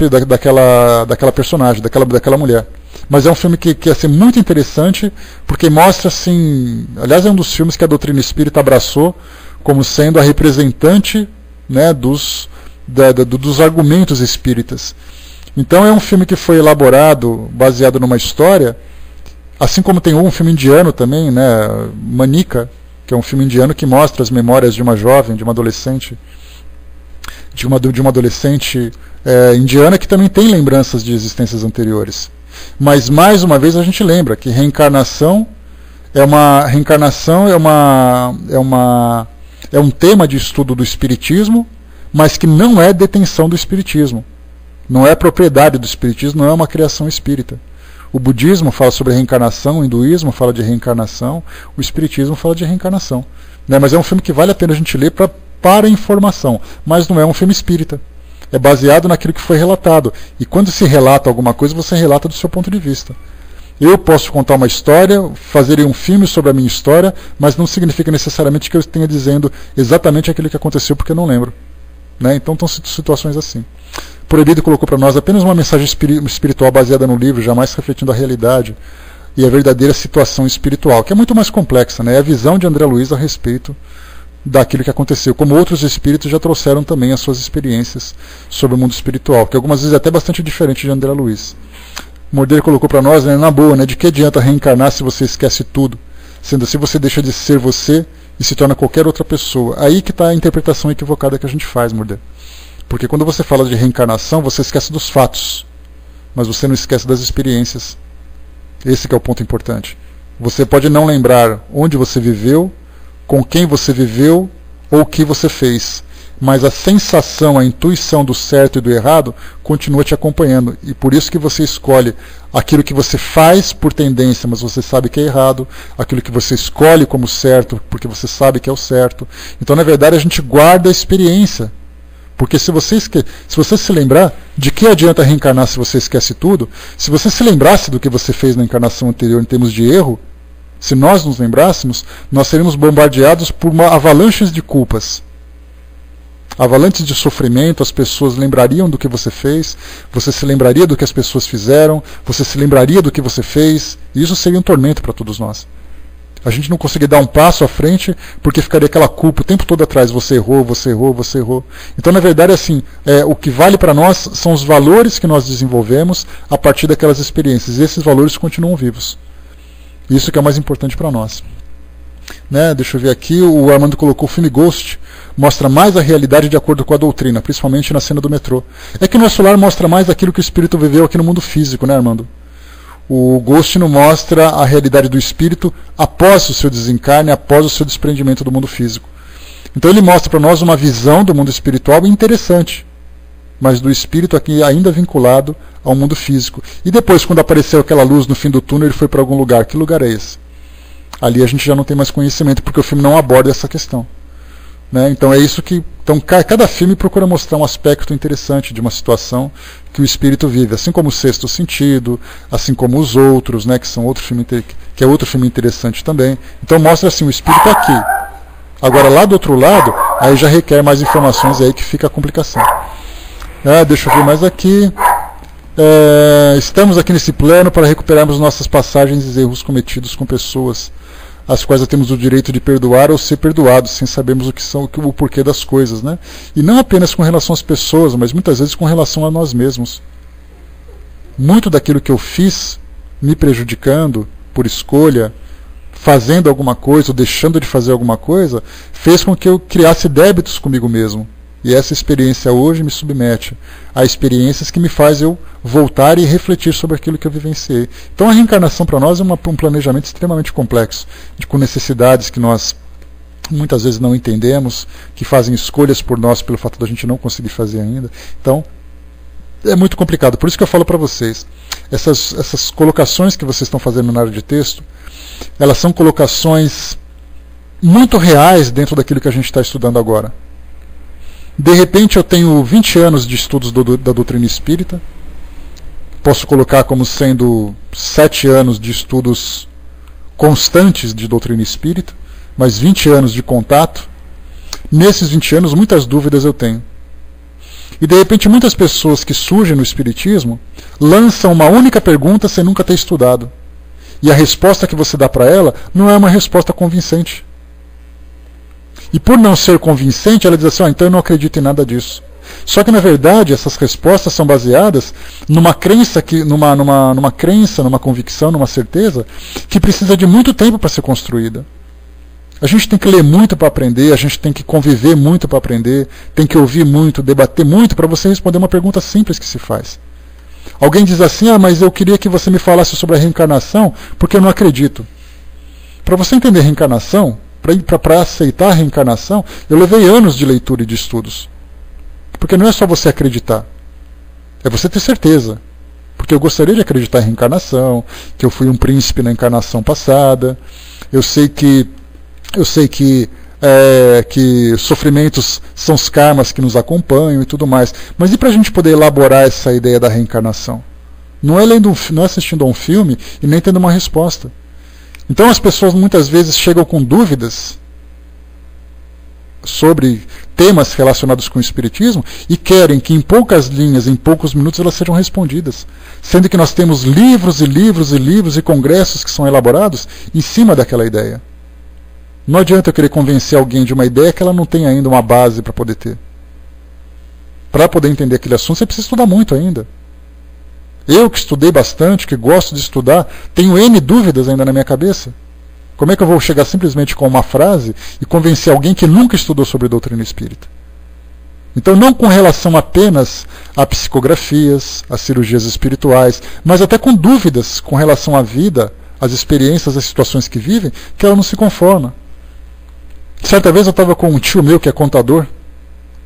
personagem, daquela mulher. Mas é um filme que é assim, muito interessante, porque mostra assim, aliás é um dos filmes que a doutrina espírita abraçou como sendo a representante, né, dos argumentos espíritas. Então é um filme que foi elaborado baseado numa história, assim como tem um filme indiano também, né, Manika, que é um filme indiano que mostra as memórias de uma jovem, de uma adolescente, indiana que também tem lembranças de existências anteriores. Mas mais uma vez a gente lembra que reencarnação é um tema de estudo do espiritismo, mas que não é detenção do espiritismo, não é propriedade do espiritismo, não é uma criação espírita. O budismo fala sobre reencarnação, o hinduísmo fala de reencarnação, o espiritismo fala de reencarnação. Né? Mas é um filme que vale a pena a gente ler para informação, mas não é um filme espírita. É baseado naquilo que foi relatado. E quando se relata alguma coisa, você relata do seu ponto de vista. Eu posso contar uma história, fazer um filme sobre a minha história, mas não significa necessariamente que eu esteja dizendo exatamente aquilo que aconteceu, porque eu não lembro. Né? Então estão situações assim. Proibido colocou para nós apenas uma mensagem espiritual baseada no livro, jamais refletindo a realidade e a verdadeira situação espiritual, que é muito mais complexa, né? É a visão de André Luiz a respeito daquilo que aconteceu, como outros espíritos já trouxeram também as suas experiências sobre o mundo espiritual, que algumas vezes é até bastante diferente de André Luiz. Morder colocou para nós, né, na boa, né, de que adianta reencarnar se você esquece tudo, sendo assim você deixa de ser você e se torna qualquer outra pessoa. Aí que está a interpretação equivocada que a gente faz, Morder. Porque quando você fala de reencarnação, você esquece dos fatos, mas você não esquece das experiências. Esse que é o ponto importante. Você pode não lembrar onde você viveu, com quem você viveu ou o que você fez, mas a sensação, a intuição do certo e do errado continua te acompanhando. E por isso que você escolhe aquilo que você faz por tendência, mas você sabe que é errado, aquilo que você escolhe como certo, porque você sabe que é o certo. Então, na verdade, a gente guarda a experiência. Porque se você se lembrar, de que adianta reencarnar se você esquece tudo? Se você se lembrasse do que você fez na encarnação anterior em termos de erro, se nós nos lembrássemos, nós seríamos bombardeados por avalanches de culpas. Avalanches de sofrimento, as pessoas lembrariam do que você fez, você se lembraria do que as pessoas fizeram, você se lembraria do que você fez, e isso seria um tormento para todos nós. A gente não conseguir dar um passo à frente porque ficaria aquela culpa o tempo todo atrás. Você errou, você errou, você errou. Então, na verdade, assim, o que vale para nós são os valores que nós desenvolvemos a partir daquelas experiências. E esses valores continuam vivos. Isso que é o mais importante para nós. Né? Deixa eu ver aqui. O Armando colocou o filme Ghost. Mostra mais a realidade de acordo com a doutrina, principalmente na cena do metrô. É que o nosso lar mostra mais aquilo que o espírito viveu aqui no mundo físico, né, Armando? O Ghost não mostra a realidade do espírito após o seu desencarne, após o seu desprendimento do mundo físico. Então ele mostra para nós uma visão do mundo espiritual interessante, mas do espírito aqui ainda vinculado ao mundo físico. E depois, quando apareceu aquela luz no fim do túnel, ele foi para algum lugar. Que lugar é esse? Ali a gente já não tem mais conhecimento, porque o filme não aborda essa questão. Né? Então é isso que. Então cada filme procura mostrar um aspecto interessante de uma situação que o espírito vive, assim como o Sexto Sentido, assim como os outros, né, que são outro filme que é outro filme interessante também. Então mostra assim o espírito aqui, Agora, lá do outro lado, aí já requer mais informações, aí que fica a complicação. Deixa eu ver mais aqui. Estamos aqui nesse plano para recuperarmos nossas passagens e erros cometidos com pessoas, as quais temos o direito de perdoar ou ser perdoados, sem sabermos o porquê das coisas, né? E não apenas com relação às pessoas, mas muitas vezes com relação a nós mesmos. Muito daquilo que eu fiz, me prejudicando por escolha, fazendo alguma coisa ou deixando de fazer alguma coisa, fez com que eu criasse débitos comigo mesmo. E essa experiência hoje me submete a experiências que me faz eu voltar e refletir sobre aquilo que eu vivenciei. Então a reencarnação para nós é um planejamento extremamente complexo, com necessidades que nós muitas vezes não entendemos, que fazem escolhas por nós pelo fato de a gente não conseguir fazer ainda. Então é muito complicado. Por isso que eu falo para vocês, essas colocações que vocês estão fazendo na área de texto, elas são colocações muito reais dentro daquilo que a gente está estudando agora. De repente eu tenho 20 anos de estudos da doutrina espírita, posso colocar como sendo 7 anos de estudos constantes de doutrina espírita, mas 20 anos de contato. Nesses 20 anos muitas dúvidas eu tenho. E de repente muitas pessoas que surgem no espiritismo lançam uma única pergunta sem nunca ter estudado. E a resposta que você dá para ela não é uma resposta convincente. E por não ser convincente, ela diz assim, então eu não acredito em nada disso. Só que na verdade essas respostas são baseadas numa crença, numa convicção, numa certeza que precisa de muito tempo para ser construída. A gente tem que ler muito para aprender, a gente tem que conviver muito para aprender, tem que ouvir muito, debater muito para você responder uma pergunta simples que se faz. Alguém diz assim, mas eu queria que você me falasse sobre a reencarnação, porque eu não acredito. Para você entender reencarnação, para aceitar a reencarnação, eu levei anos de leitura e de estudos. Porque não é só você acreditar, é você ter certeza. Porque eu gostaria de acreditar em reencarnação, que eu fui um príncipe na encarnação passada, eu sei que sofrimentos são os karmas que nos acompanham e tudo mais. Mas e para a gente poder elaborar essa ideia da reencarnação? Não é assistindo a um filme e nem tendo uma resposta. Então as pessoas muitas vezes chegam com dúvidas sobre temas relacionados com o espiritismo e querem que em poucas linhas, em poucos minutos elas sejam respondidas. Sendo que nós temos livros e livros e livros e congressos que são elaborados em cima daquela ideia. Não adianta eu querer convencer alguém de uma ideia que ela não tem ainda uma base para poder ter. Para poder entender aquele assunto, você precisa estudar muito ainda. Eu que estudei bastante, que gosto de estudar, tenho N dúvidas ainda na minha cabeça. Como é que eu vou chegar simplesmente com uma frase e convencer alguém que nunca estudou sobre doutrina espírita? Então não com relação apenas a psicografias, a cirurgias espirituais, mas até com dúvidas com relação à vida, às experiências, às situações que vivem, que ela não se conforma. Certa vez eu estava com um tio meu que é contador,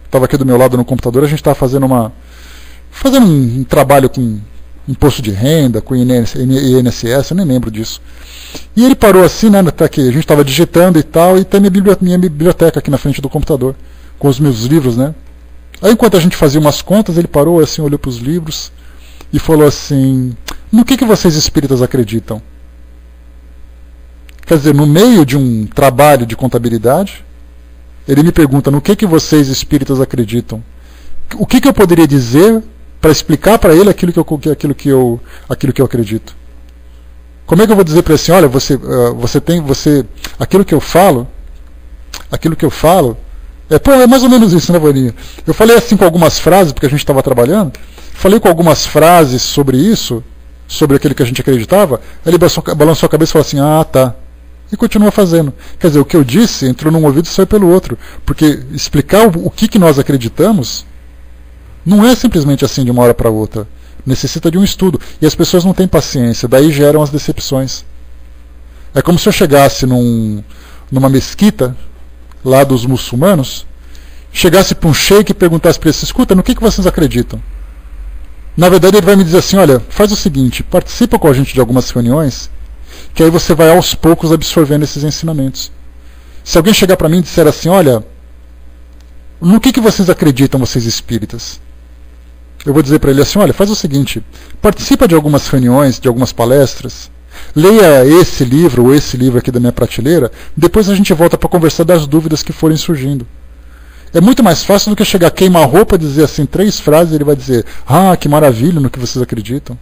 estava aqui do meu lado no computador, a gente estava fazendo um trabalho com imposto de renda, com INSS, eu nem lembro disso. E ele parou assim, né, que a gente estava digitando e tal, e tem minha biblioteca aqui na frente do computador, com os meus livros, né? Aí enquanto a gente fazia umas contas, ele parou assim, olhou para os livros e falou assim, no que vocês espíritas acreditam? Quer dizer, no meio de um trabalho de contabilidade, ele me pergunta, no que vocês espíritas acreditam? O que eu poderia dizer para explicar para ele aquilo que eu acredito? Como é que eu vou dizer para ele assim, olha, aquilo que eu falo, é mais ou menos isso, né, Vaninha? Eu falei assim com algumas frases, porque a gente estava trabalhando, falei com algumas frases sobre isso, sobre aquilo que a gente acreditava, aí ele balançou a cabeça e falou assim, tá. E continua fazendo. Quer dizer, o que eu disse entrou num ouvido e saiu pelo outro. Porque explicar o que nós acreditamos não é simplesmente assim de uma hora para outra. Necessita de um estudo. E as pessoas não têm paciência. Daí geram as decepções. É como se eu chegasse numa mesquita, lá dos muçulmanos, chegasse para um sheik e perguntasse para eles, escuta, no que vocês acreditam? Na verdade ele vai me dizer assim, olha, faz o seguinte, participa com a gente de algumas reuniões, que aí você vai aos poucos absorvendo esses ensinamentos. Se alguém chegar para mim e disser assim, olha, no que vocês acreditam, vocês espíritas? Eu vou dizer para ele assim, olha, faz o seguinte, participa de algumas reuniões, de algumas palestras, leia esse livro ou esse livro aqui da minha prateleira, depois a gente volta para conversar das dúvidas que forem surgindo. É muito mais fácil do que chegar, queimar a roupa, dizer assim 3 frases, ele vai dizer, ah, que maravilha no que vocês acreditam.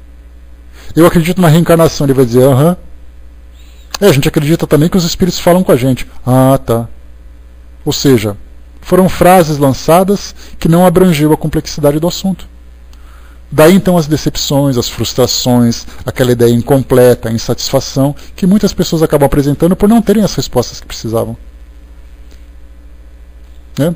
Eu acredito na reencarnação, ele vai dizer, aham. A gente acredita também que os espíritos falam com a gente. Ah, tá. Ou seja, foram frases lançadas que não abrangeu a complexidade do assunto. Daí então as decepções, as frustrações, aquela ideia incompleta, a insatisfação, que muitas pessoas acabam apresentando por não terem as respostas que precisavam. Né?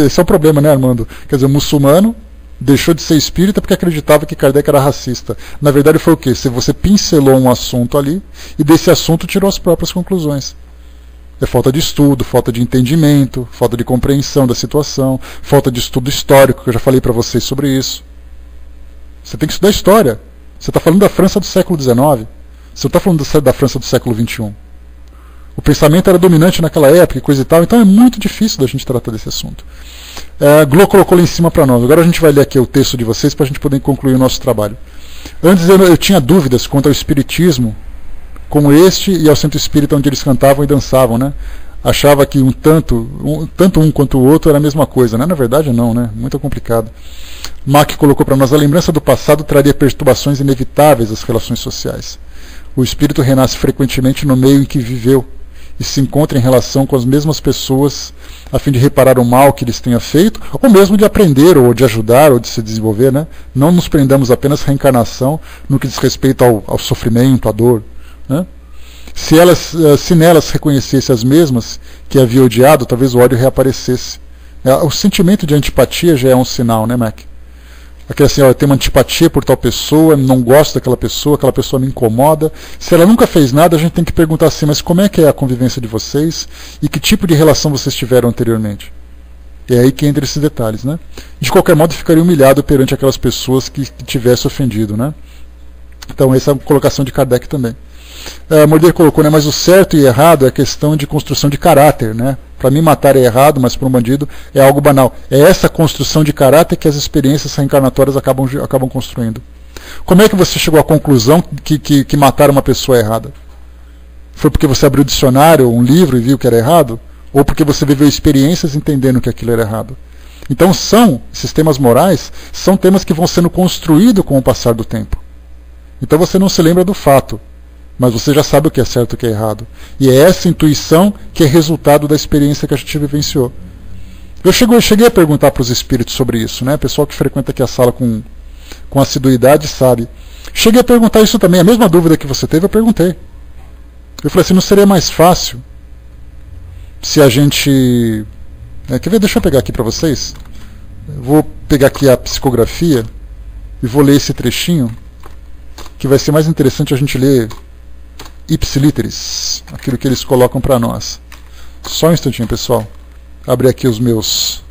Esse é o problema, né, Armando? Quer dizer, o muçulmano deixou de ser espírita porque acreditava que Kardec era racista. Na verdade foi o quê? Se você pincelou um assunto ali e desse assunto tirou as próprias conclusões. É falta de estudo, falta de entendimento, falta de compreensão da situação, falta de estudo histórico, que eu já falei para vocês sobre isso. Você tem que estudar história. Você está falando da França do século XIX. Você não está falando da França do século XXI. O pensamento era dominante naquela época e coisa e tal, então é muito difícil da gente tratar desse assunto. Glo colocou lá em cima para nós. Agora a gente vai ler aqui o texto de vocês para a gente poder concluir o nosso trabalho. Antes eu tinha dúvidas quanto ao espiritismo, como este e ao centro espírita onde eles cantavam e dançavam, né? Achava que tanto um quanto o outro era a mesma coisa, né? Na verdade não, né? Muito complicado. Mack colocou para nós, a lembrança do passado traria perturbações inevitáveis às relações sociais. O espírito renasce frequentemente no meio em que viveu e se encontra em relação com as mesmas pessoas a fim de reparar o mal que lhes tenha feito, ou mesmo de aprender, ou de ajudar, ou de se desenvolver, né? Não nos prendamos apenas à reencarnação no que diz respeito ao sofrimento, à dor, né? Se nelas reconhecesse as mesmas que havia odiado, talvez o ódio reaparecesse. O sentimento de antipatia já é um sinal, né, Mac? Aquele assim, ó, eu tenho uma antipatia por tal pessoa, não gosto daquela pessoa, aquela pessoa me incomoda. Se ela nunca fez nada, a gente tem que perguntar assim, mas como é que é a convivência de vocês e que tipo de relação vocês tiveram anteriormente? É aí que entra esses detalhes, né? De qualquer modo, ficaria humilhado perante aquelas pessoas que tivesse ofendido, né? Então, essa é a colocação de Kardec também. Morder colocou, né, mas o certo e errado é questão de construção de caráter, né? Para mim matar é errado, mas para um bandido é algo banal. É essa construção de caráter que as experiências reencarnatórias acabam construindo. Como é que você chegou à conclusão que matar uma pessoa é errada? Foi porque você abriu o dicionário, um livro e viu que era errado? Ou porque você viveu experiências entendendo que aquilo era errado? Então sistemas morais são temas que vão sendo construídos com o passar do tempo. Então você não se lembra do fato, mas você já sabe o que é certo e o que é errado. E é essa intuição que é resultado da experiência que a gente vivenciou. Eu cheguei a perguntar para os espíritos sobre isso, né? O pessoal que frequenta aqui a sala com assiduidade sabe. Cheguei a perguntar isso também, a mesma dúvida que você teve, eu perguntei. Eu falei assim, não seria mais fácil se a gente... quer ver? Deixa eu pegar aqui para vocês. Eu vou pegar aqui a psicografia e vou ler esse trechinho, que vai ser mais interessante a gente ler ipsiliteris, aquilo que eles colocam para nós. Só um instantinho, pessoal. Abre aqui os meus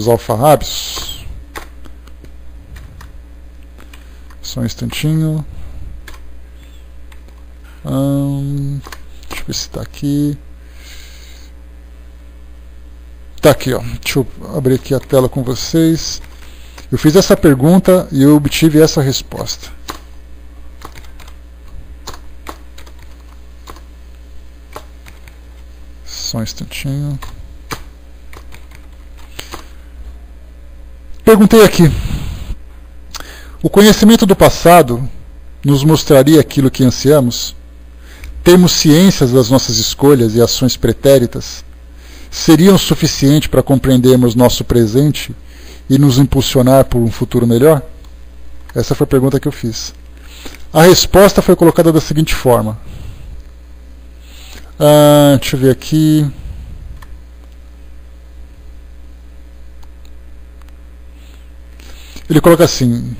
alfarrábios. Só um instantinho. Deixa eu ver se está aqui. Está aqui, ó. Deixa eu abrir aqui a tela com vocês. Eu fiz essa pergunta e eu obtive essa resposta. Só um instantinho. Perguntei aqui. O conhecimento do passado nos mostraria aquilo que ansiamos? Termos ciências das nossas escolhas e ações pretéritas seriam suficientes para compreendermos nosso presente e nos impulsionar por um futuro melhor? Essa foi a pergunta que eu fiz. A resposta foi colocada da seguinte forma. Deixa eu ver aqui. Ele coloca assim.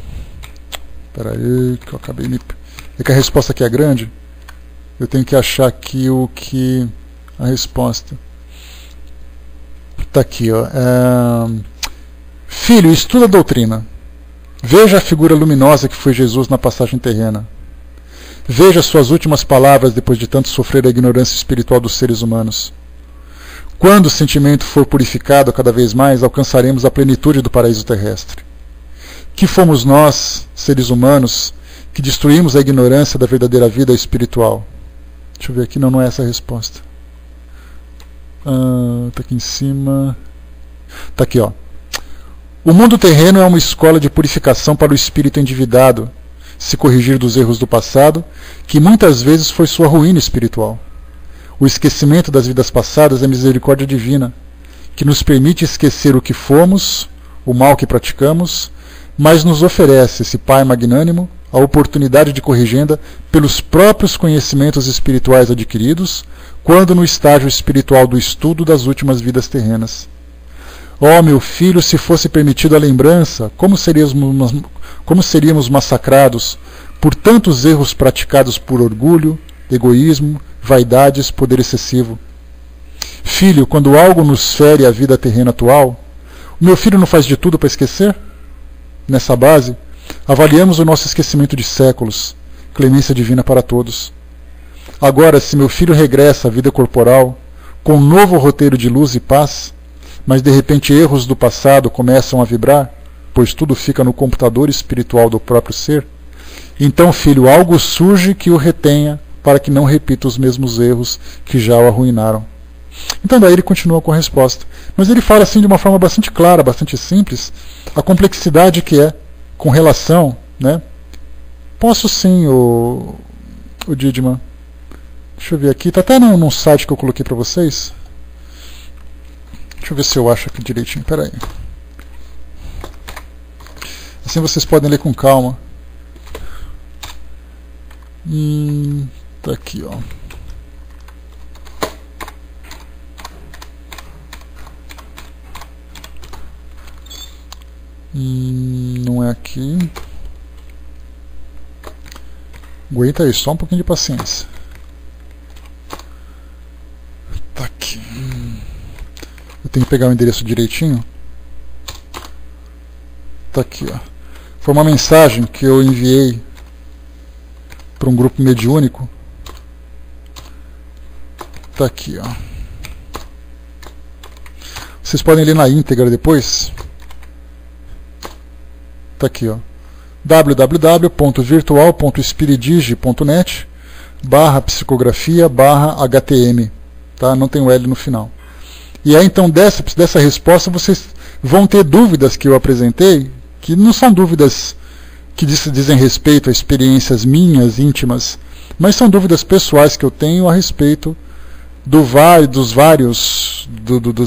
Espera aí, que eu acabei me... É que a resposta aqui é grande. Eu tenho que achar aqui a resposta. Está aqui, ó. Filho, estuda a doutrina. Veja a figura luminosa que foi Jesus na passagem terrena. Veja suas últimas palavras depois de tanto sofrer a ignorância espiritual dos seres humanos. Quando o sentimento for purificado cada vez mais, alcançaremos a plenitude do paraíso terrestre. que fomos nós, seres humanos, que destruímos a ignorância da verdadeira vida espiritual? Deixa eu ver aqui, não é essa a resposta. Está aqui em cima. Está aqui, ó. O mundo terreno é uma escola de purificação para o espírito endividado, se corrigir dos erros do passado, que muitas vezes foi sua ruína espiritual. O esquecimento das vidas passadas é misericórdia divina, que nos permite esquecer o que fomos, o mal que praticamos, mas nos oferece, esse Pai magnânimo, a oportunidade de corrigenda pelos próprios conhecimentos espirituais adquiridos, quando no estágio espiritual do estudo das últimas vidas terrenas. Ó meu filho, se fosse permitido a lembrança, como seríamos massacrados por tantos erros praticados por orgulho, egoísmo, vaidades, poder excessivo. Filho, quando algo nos fere a vida terrena atual, o meu filho não faz de tudo para esquecer? Nessa base, avaliamos o nosso esquecimento de séculos, clemência divina para todos. Agora, se meu filho regressa à vida corporal, com um novo roteiro de luz e paz, mas de repente erros do passado começam a vibrar, pois tudo fica no computador espiritual do próprio ser, então, filho, algo surge que o retenha para que não repita os mesmos erros que já o arruinaram. Então daí ele continua com a resposta. Mas ele fala assim de uma forma bastante clara, bastante simples, a complexidade que é com relação, né? Posso sim, o Didman. Deixa eu ver aqui, está até num site que eu coloquei para vocês. Deixa eu ver se eu acho aqui direitinho, peraí. Assim vocês podem ler com calma. Tá aqui, ó. Não é aqui. Aguenta aí, só um pouquinho de paciência. Tá aqui. Eu tenho que pegar o endereço direitinho. Tá aqui, ó. Foi uma mensagem que eu enviei para um grupo mediúnico. Tá aqui, ó. Vocês podem ler na íntegra depois. Tá aqui, ó. www.virtual.espiridige.net/psicografia/HTM, tá? Não tem o L no final. E aí então dessa resposta vocês vão ter dúvidas que eu apresentei, que não são dúvidas que dizem respeito a experiências minhas, íntimas, mas são dúvidas pessoais que eu tenho a respeito das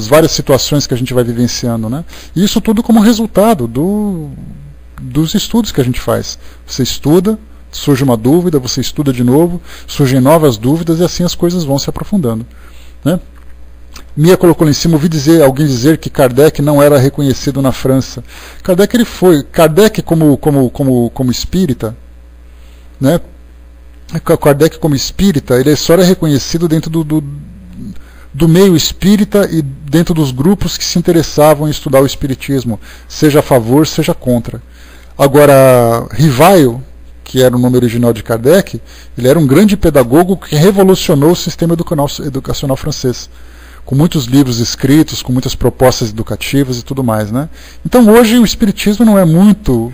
várias situações que a gente vai vivenciando, né? E isso tudo como resultado dos estudos que a gente faz. Você estuda, surge uma dúvida, você estuda de novo, surgem novas dúvidas e assim as coisas vão se aprofundando, né? Mia colocou lá em cima, ouvi alguém dizer que Kardec não era reconhecido na França. Kardec como espírita, né? Kardec como espírita, ele só era reconhecido dentro do meio espírita e dentro dos grupos que se interessavam em estudar o espiritismo, seja a favor, seja contra. Agora, Rivail, que era o nome original de Kardec, ele era um grande pedagogo que revolucionou o sistema educacional francês, com muitos livros escritos, com muitas propostas educativas e tudo mais, né? Então hoje o espiritismo não é muito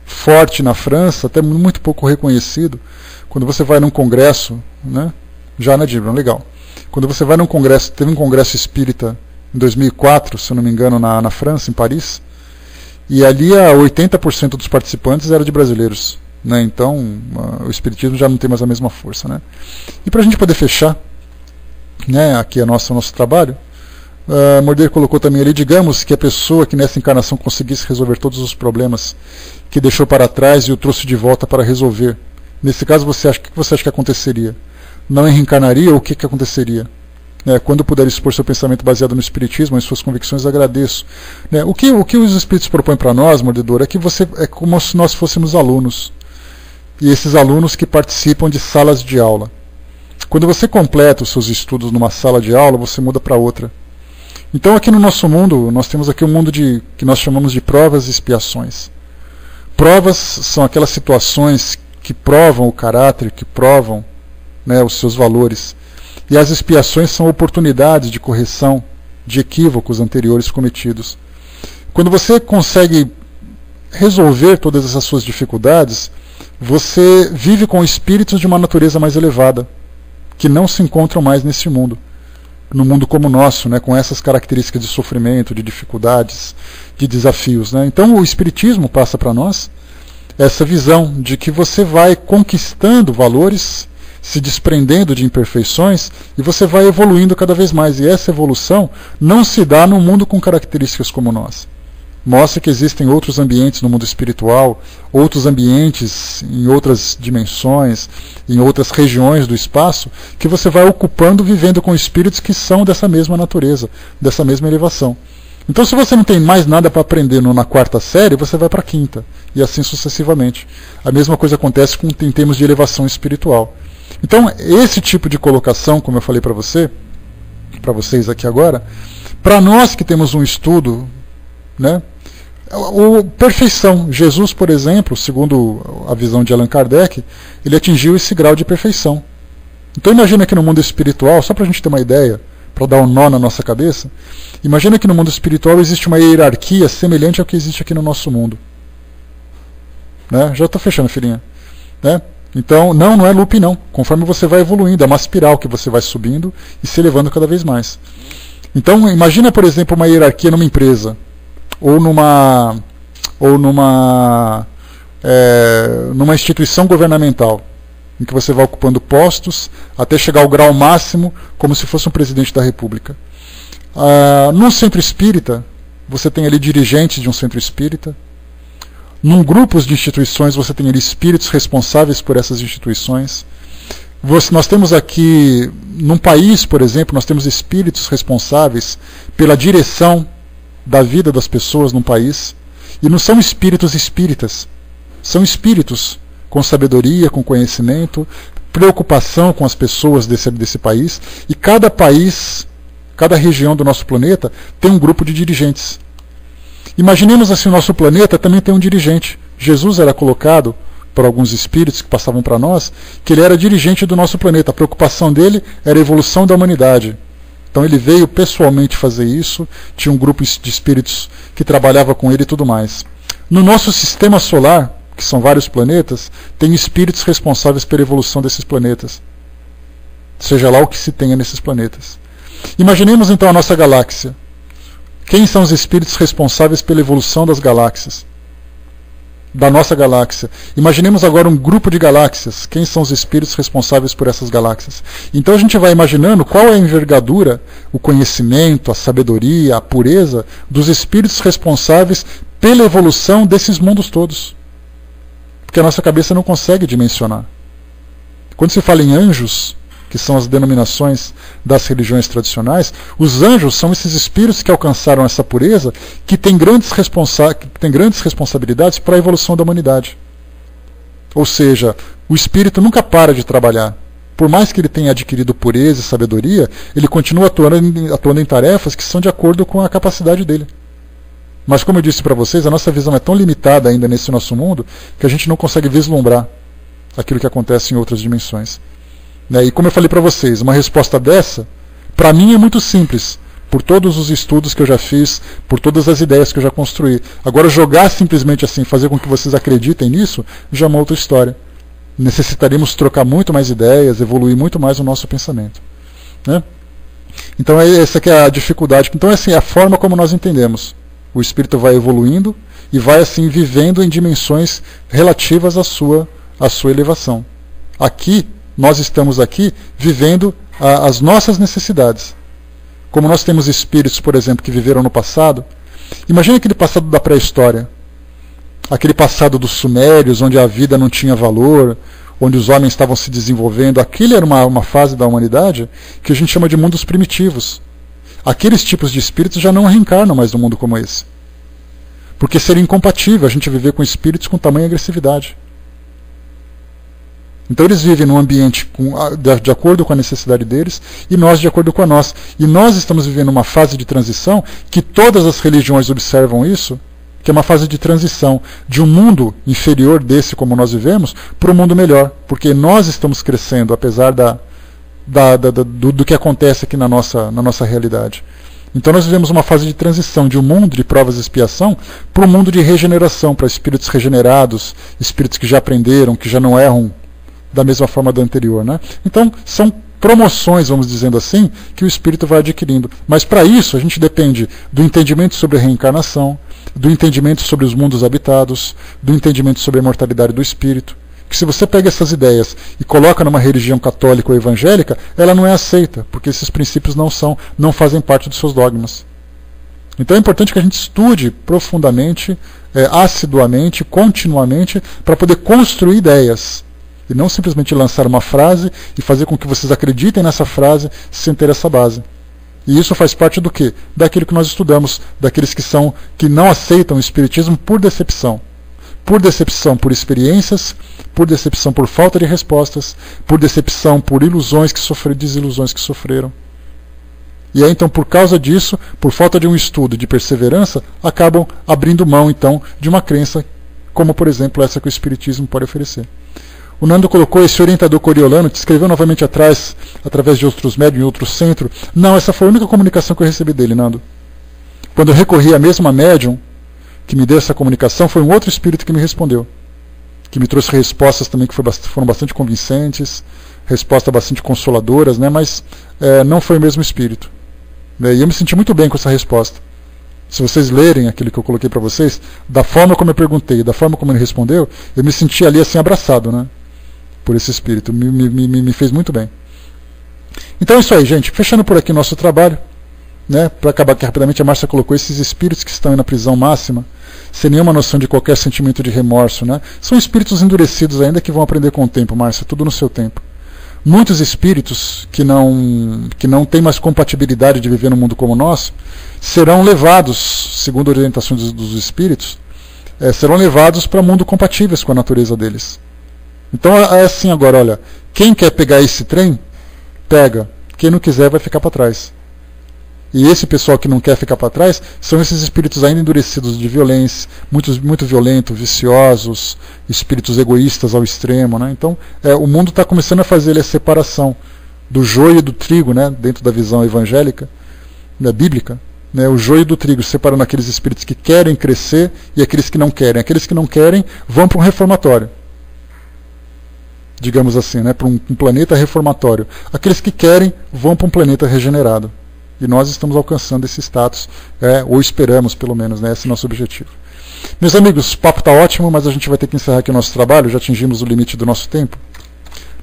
forte na França, até muito pouco reconhecido. Quando você vai num congresso, né? Já na Dibran, legal. Quando você vai num congresso, teve um congresso espírita em 2004, se eu não me engano, na França, em Paris, e ali 80% dos participantes eram de brasileiros, né? Então o espiritismo já não tem mais a mesma força, né? E para a gente poder fechar, né, aqui nosso trabalho, Morder colocou também ali, digamos que a pessoa que nessa encarnação conseguisse resolver todos os problemas que deixou para trás e o trouxe de volta para resolver. Nesse caso, o que você acha que aconteceria? Não reencarnaria ou o que aconteceria? Quando puder expor seu pensamento baseado no Espiritismo, em suas convicções, agradeço. O que os Espíritos propõem para nós, Mordedor, é que é como se nós fôssemos alunos. E esses alunos que participam de salas de aula. Quando você completa os seus estudos numa sala de aula, você muda para outra. Então aqui no nosso mundo, nós temos aqui um mundo que nós chamamos de provas e expiações. Provas são aquelas situações que provam o caráter, que provam, né, os seus valores. E as expiações são oportunidades de correção de equívocos anteriores cometidos. Quando você consegue resolver todas essas suas dificuldades, você vive com espíritos de uma natureza mais elevada, que não se encontram mais nesse mundo. No mundo como o nosso, né, com essas características de sofrimento, de dificuldades, de desafios. Né? Então o Espiritismo passa para nós essa visão de que você vai conquistando valores, se desprendendo de imperfeições, e você vai evoluindo cada vez mais. E essa evolução não se dá num mundo com características como o nosso. Mostra que existem outros ambientes no mundo espiritual, outros ambientes em outras dimensões, em outras regiões do espaço, que você vai ocupando, vivendo com espíritos que são dessa mesma natureza, dessa mesma elevação. Então, se você não tem mais nada para aprender na quarta série, você vai para a quinta, e assim sucessivamente. A mesma coisa acontece em termos de elevação espiritual. Então, esse tipo de colocação, como eu falei para vocês aqui agora, para nós que temos um estudo, né, perfeição. Jesus, por exemplo, segundo a visão de Allan Kardec, ele atingiu esse grau de perfeição. Então imagina que no mundo espiritual, só para a gente ter uma ideia, para dar um nó na nossa cabeça, imagina que no mundo espiritual existe uma hierarquia semelhante ao que existe aqui no nosso mundo. Né? Já estou fechando, filhinha. Né? Então, não é loop não. Conforme você vai evoluindo, é uma espiral que você vai subindo e se elevando cada vez mais. Então, imagina, por exemplo, uma hierarquia numa empresa, ou numa instituição governamental, em que você vai ocupando postos até chegar ao grau máximo, como se fosse um presidente da República. Num centro espírita, você tem ali dirigentes de um centro espírita. Num grupo de instituições, você tem ali espíritos responsáveis por essas instituições. Nós temos aqui, num país, por exemplo, nós temos espíritos responsáveis pela direção da vida das pessoas num país. E não são espíritos espíritas, são espíritos com sabedoria, com conhecimento, preocupação com as pessoas desse país. E cada país, cada região do nosso planeta tem um grupo de dirigentes. Imaginemos assim, o nosso planeta também tem um dirigente. Jesus era colocado por alguns espíritos que passavam para nós, que ele era dirigente do nosso planeta. A preocupação dele era a evolução da humanidade. Então ele veio pessoalmente fazer isso, tinha um grupo de espíritos que trabalhava com ele e tudo mais. No nosso sistema solar, que são vários planetas, tem espíritos responsáveis pela evolução desses planetas. Seja lá o que se tenha nesses planetas. Imaginemos então a nossa galáxia. Quem são os espíritos responsáveis pela evolução das galáxias? Da nossa galáxia. Imaginemos agora um grupo de galáxias. Quem são os espíritos responsáveis por essas galáxias? Então a gente vai imaginando qual é a envergadura, o conhecimento, a sabedoria, a pureza dos espíritos responsáveis pela evolução desses mundos todos. Porque a nossa cabeça não consegue dimensionar. Quando se fala em anjos, que são as denominações das religiões tradicionais, os anjos são esses espíritos que alcançaram essa pureza, que têm grandes responsabilidades para a evolução da humanidade. Ou seja, o espírito nunca para de trabalhar. Por mais que ele tenha adquirido pureza e sabedoria, ele continua atuando em tarefas que são de acordo com a capacidade dele. Mas como eu disse para vocês, a nossa visão é tão limitada ainda nesse nosso mundo, que a gente não consegue vislumbrar aquilo que acontece em outras dimensões. E como eu falei para vocês, uma resposta dessa, para mim é muito simples, por todos os estudos que eu já fiz, por todas as ideias que eu já construí. Agora, jogar simplesmente assim, fazer com que vocês acreditem nisso, já é uma outra história. Necessitaríamos trocar muito mais ideias, evoluir muito mais o nosso pensamento. Né? Então, essa que é a dificuldade. Então, assim, é a forma como nós entendemos. O espírito vai evoluindo e vai assim vivendo em dimensões relativas à sua elevação. Aqui, nós estamos aqui vivendo as nossas necessidades. Como nós temos espíritos, por exemplo, que viveram no passado, imagine aquele passado da pré-história, aquele passado dos sumérios, onde a vida não tinha valor, onde os homens estavam se desenvolvendo. Aquilo era uma fase da humanidade que a gente chama de mundos primitivos. Aqueles tipos de espíritos já não reencarnam mais num mundo como esse. Porque seria incompatível a gente viver com espíritos com tamanha agressividade. Então eles vivem num ambiente de acordo com a necessidade deles e nós de acordo com a nossa. E nós estamos vivendo uma fase de transição que todas as religiões observam isso, que é uma fase de transição de um mundo inferior desse como nós vivemos para um mundo melhor. Porque nós estamos crescendo, apesar do que acontece aqui na nossa realidade. Então nós vivemos uma fase de transição de um mundo de provas e expiação para um mundo de regeneração, para espíritos regenerados, espíritos que já aprenderam, que já não erram da mesma forma da anterior, né? Então são promoções, vamos dizendo assim, que o espírito vai adquirindo. Mas para isso a gente depende do entendimento sobre a reencarnação, do entendimento sobre os mundos habitados, do entendimento sobre a imortalidade do espírito. Que se você pega essas ideias e coloca numa religião católica ou evangélica, ela não é aceita, porque esses princípios não fazem parte dos seus dogmas. Então é importante que a gente estude profundamente, assiduamente, continuamente, para poder construir ideias. E não simplesmente lançar uma frase e fazer com que vocês acreditem nessa frase sem ter essa base. E isso faz parte do quê? Daquilo que nós estudamos, daqueles que não aceitam o espiritismo por decepção. Por decepção por experiências, por decepção por falta de respostas, por decepção por ilusões que sofreram, desilusões que sofreram. E aí então, por causa disso, por falta de um estudo de perseverança, acabam abrindo mão então de uma crença, como por exemplo essa que o espiritismo pode oferecer. O Nando colocou esse orientador coriolano, que escreveu novamente atrás, através de outros médiums em outro centro. Não, essa foi a única comunicação que eu recebi dele, Nando. Quando eu recorri à mesma médium que me deu essa comunicação, foi um outro espírito que me respondeu, que me trouxe respostas também que foram bastante convincentes, respostas bastante consoladoras, né, mas não foi o mesmo espírito. E eu me senti muito bem com essa resposta. Se vocês lerem aquilo que eu coloquei para vocês, da forma como eu perguntei, da forma como ele respondeu, eu me senti ali assim abraçado, né, por esse espírito. Me fez muito bem. Então é isso aí, gente. Fechando por aqui nosso trabalho. Né, para acabar aqui rapidamente, a Márcia colocou esses espíritos que estão aí na prisão máxima, sem nenhuma noção de qualquer sentimento de remorso, né, são espíritos endurecidos ainda que vão aprender com o tempo, Márcia, tudo no seu tempo. Muitos espíritos que não têm mais compatibilidade de viver num mundo como o nosso, serão levados, segundo orientações dos espíritos, serão levados para mundo compatíveis com a natureza deles. Então é assim agora, olha, quem quer pegar esse trem, pega, quem não quiser vai ficar para trás. E esse pessoal que não quer ficar para trás são esses espíritos ainda endurecidos de violência, muito violentos, viciosos, espíritos egoístas ao extremo, né? Então o mundo está começando a fazer a separação do joio e do trigo, né? Dentro da visão evangélica, da bíblica, né? O joio do trigo, separando aqueles espíritos que querem crescer e aqueles que não querem. Aqueles que não querem vão para um reformatório, digamos assim, né? Para um planeta reformatório. Aqueles que querem vão para um planeta regenerado. E nós estamos alcançando esse status, ou esperamos pelo menos, né? Esse é o nosso objetivo. Meus amigos, o papo está ótimo, mas a gente vai ter que encerrar aqui o nosso trabalho, já atingimos o limite do nosso tempo.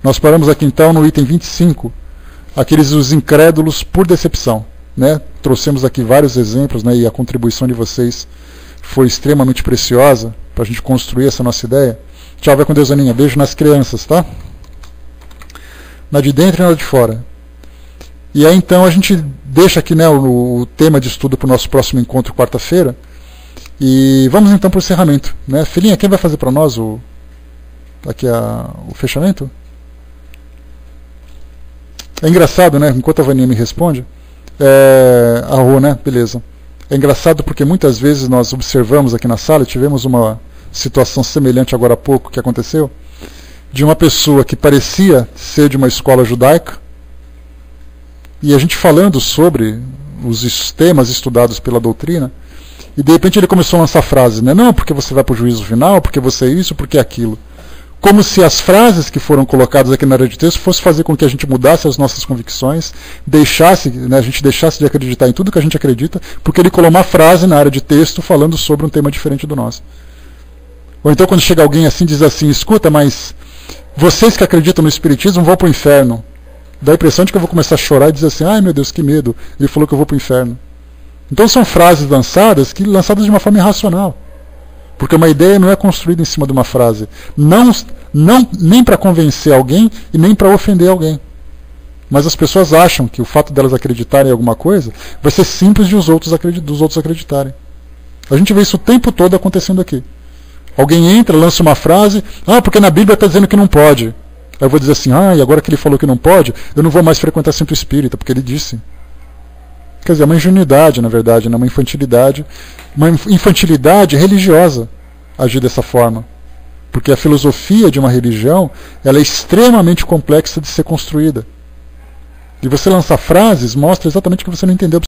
Nós paramos aqui então no item 25, os incrédulos por decepção. Né? Trouxemos aqui vários exemplos, né? E a contribuição de vocês foi extremamente preciosa para a gente construir essa nossa ideia. Tchau, vai com Deus, Aninha. Beijo nas crianças, tá? Na de dentro e na de fora. E aí então a gente deixa aqui, né, o tema de estudo para o nosso próximo encontro quarta-feira. E vamos então para o encerramento. Né? Filhinha, quem vai fazer para nós o fechamento? É engraçado, né? Enquanto a Vaninha me responde. A Rô, né? Beleza. É engraçado porque muitas vezes nós observamos aqui na sala, tivemos uma situação semelhante agora há pouco que aconteceu, de uma pessoa que parecia ser de uma escola judaica, e a gente falando sobre os temas estudados pela doutrina, e de repente ele começou a lançar frases, né? Não, porque você vai para o juízo final, porque você é isso, porque é aquilo. Como se as frases que foram colocadas aqui na área de texto fossem fazer com que a gente mudasse as nossas convicções, a gente deixasse de acreditar em tudo que a gente acredita, porque ele colocou uma frase na área de texto falando sobre um tema diferente do nosso. Ou então quando chega alguém assim, diz assim, escuta, mas vocês que acreditam no espiritismo vão para o inferno. Dá a impressão de que eu vou começar a chorar e dizer assim, ai meu Deus, que medo, ele falou que eu vou para o inferno. Então são frases lançadas de uma forma irracional. Porque uma ideia não é construída em cima de uma frase. Nem para convencer alguém e nem para ofender alguém. Mas as pessoas acham que o fato delas acreditarem em alguma coisa vai ser simples dos outros acreditarem. A gente vê isso o tempo todo acontecendo aqui. Alguém entra, lança uma frase, porque na Bíblia está dizendo que não pode. Aí eu vou dizer assim, e agora que ele falou que não pode, eu não vou mais frequentar centro espírita, porque ele disse. Quer dizer, é uma ingenuidade, na verdade, né? Uma infantilidade religiosa agir dessa forma. Porque a filosofia de uma religião ela é extremamente complexa de ser construída. E você lançar frases mostra exatamente que você não entendeu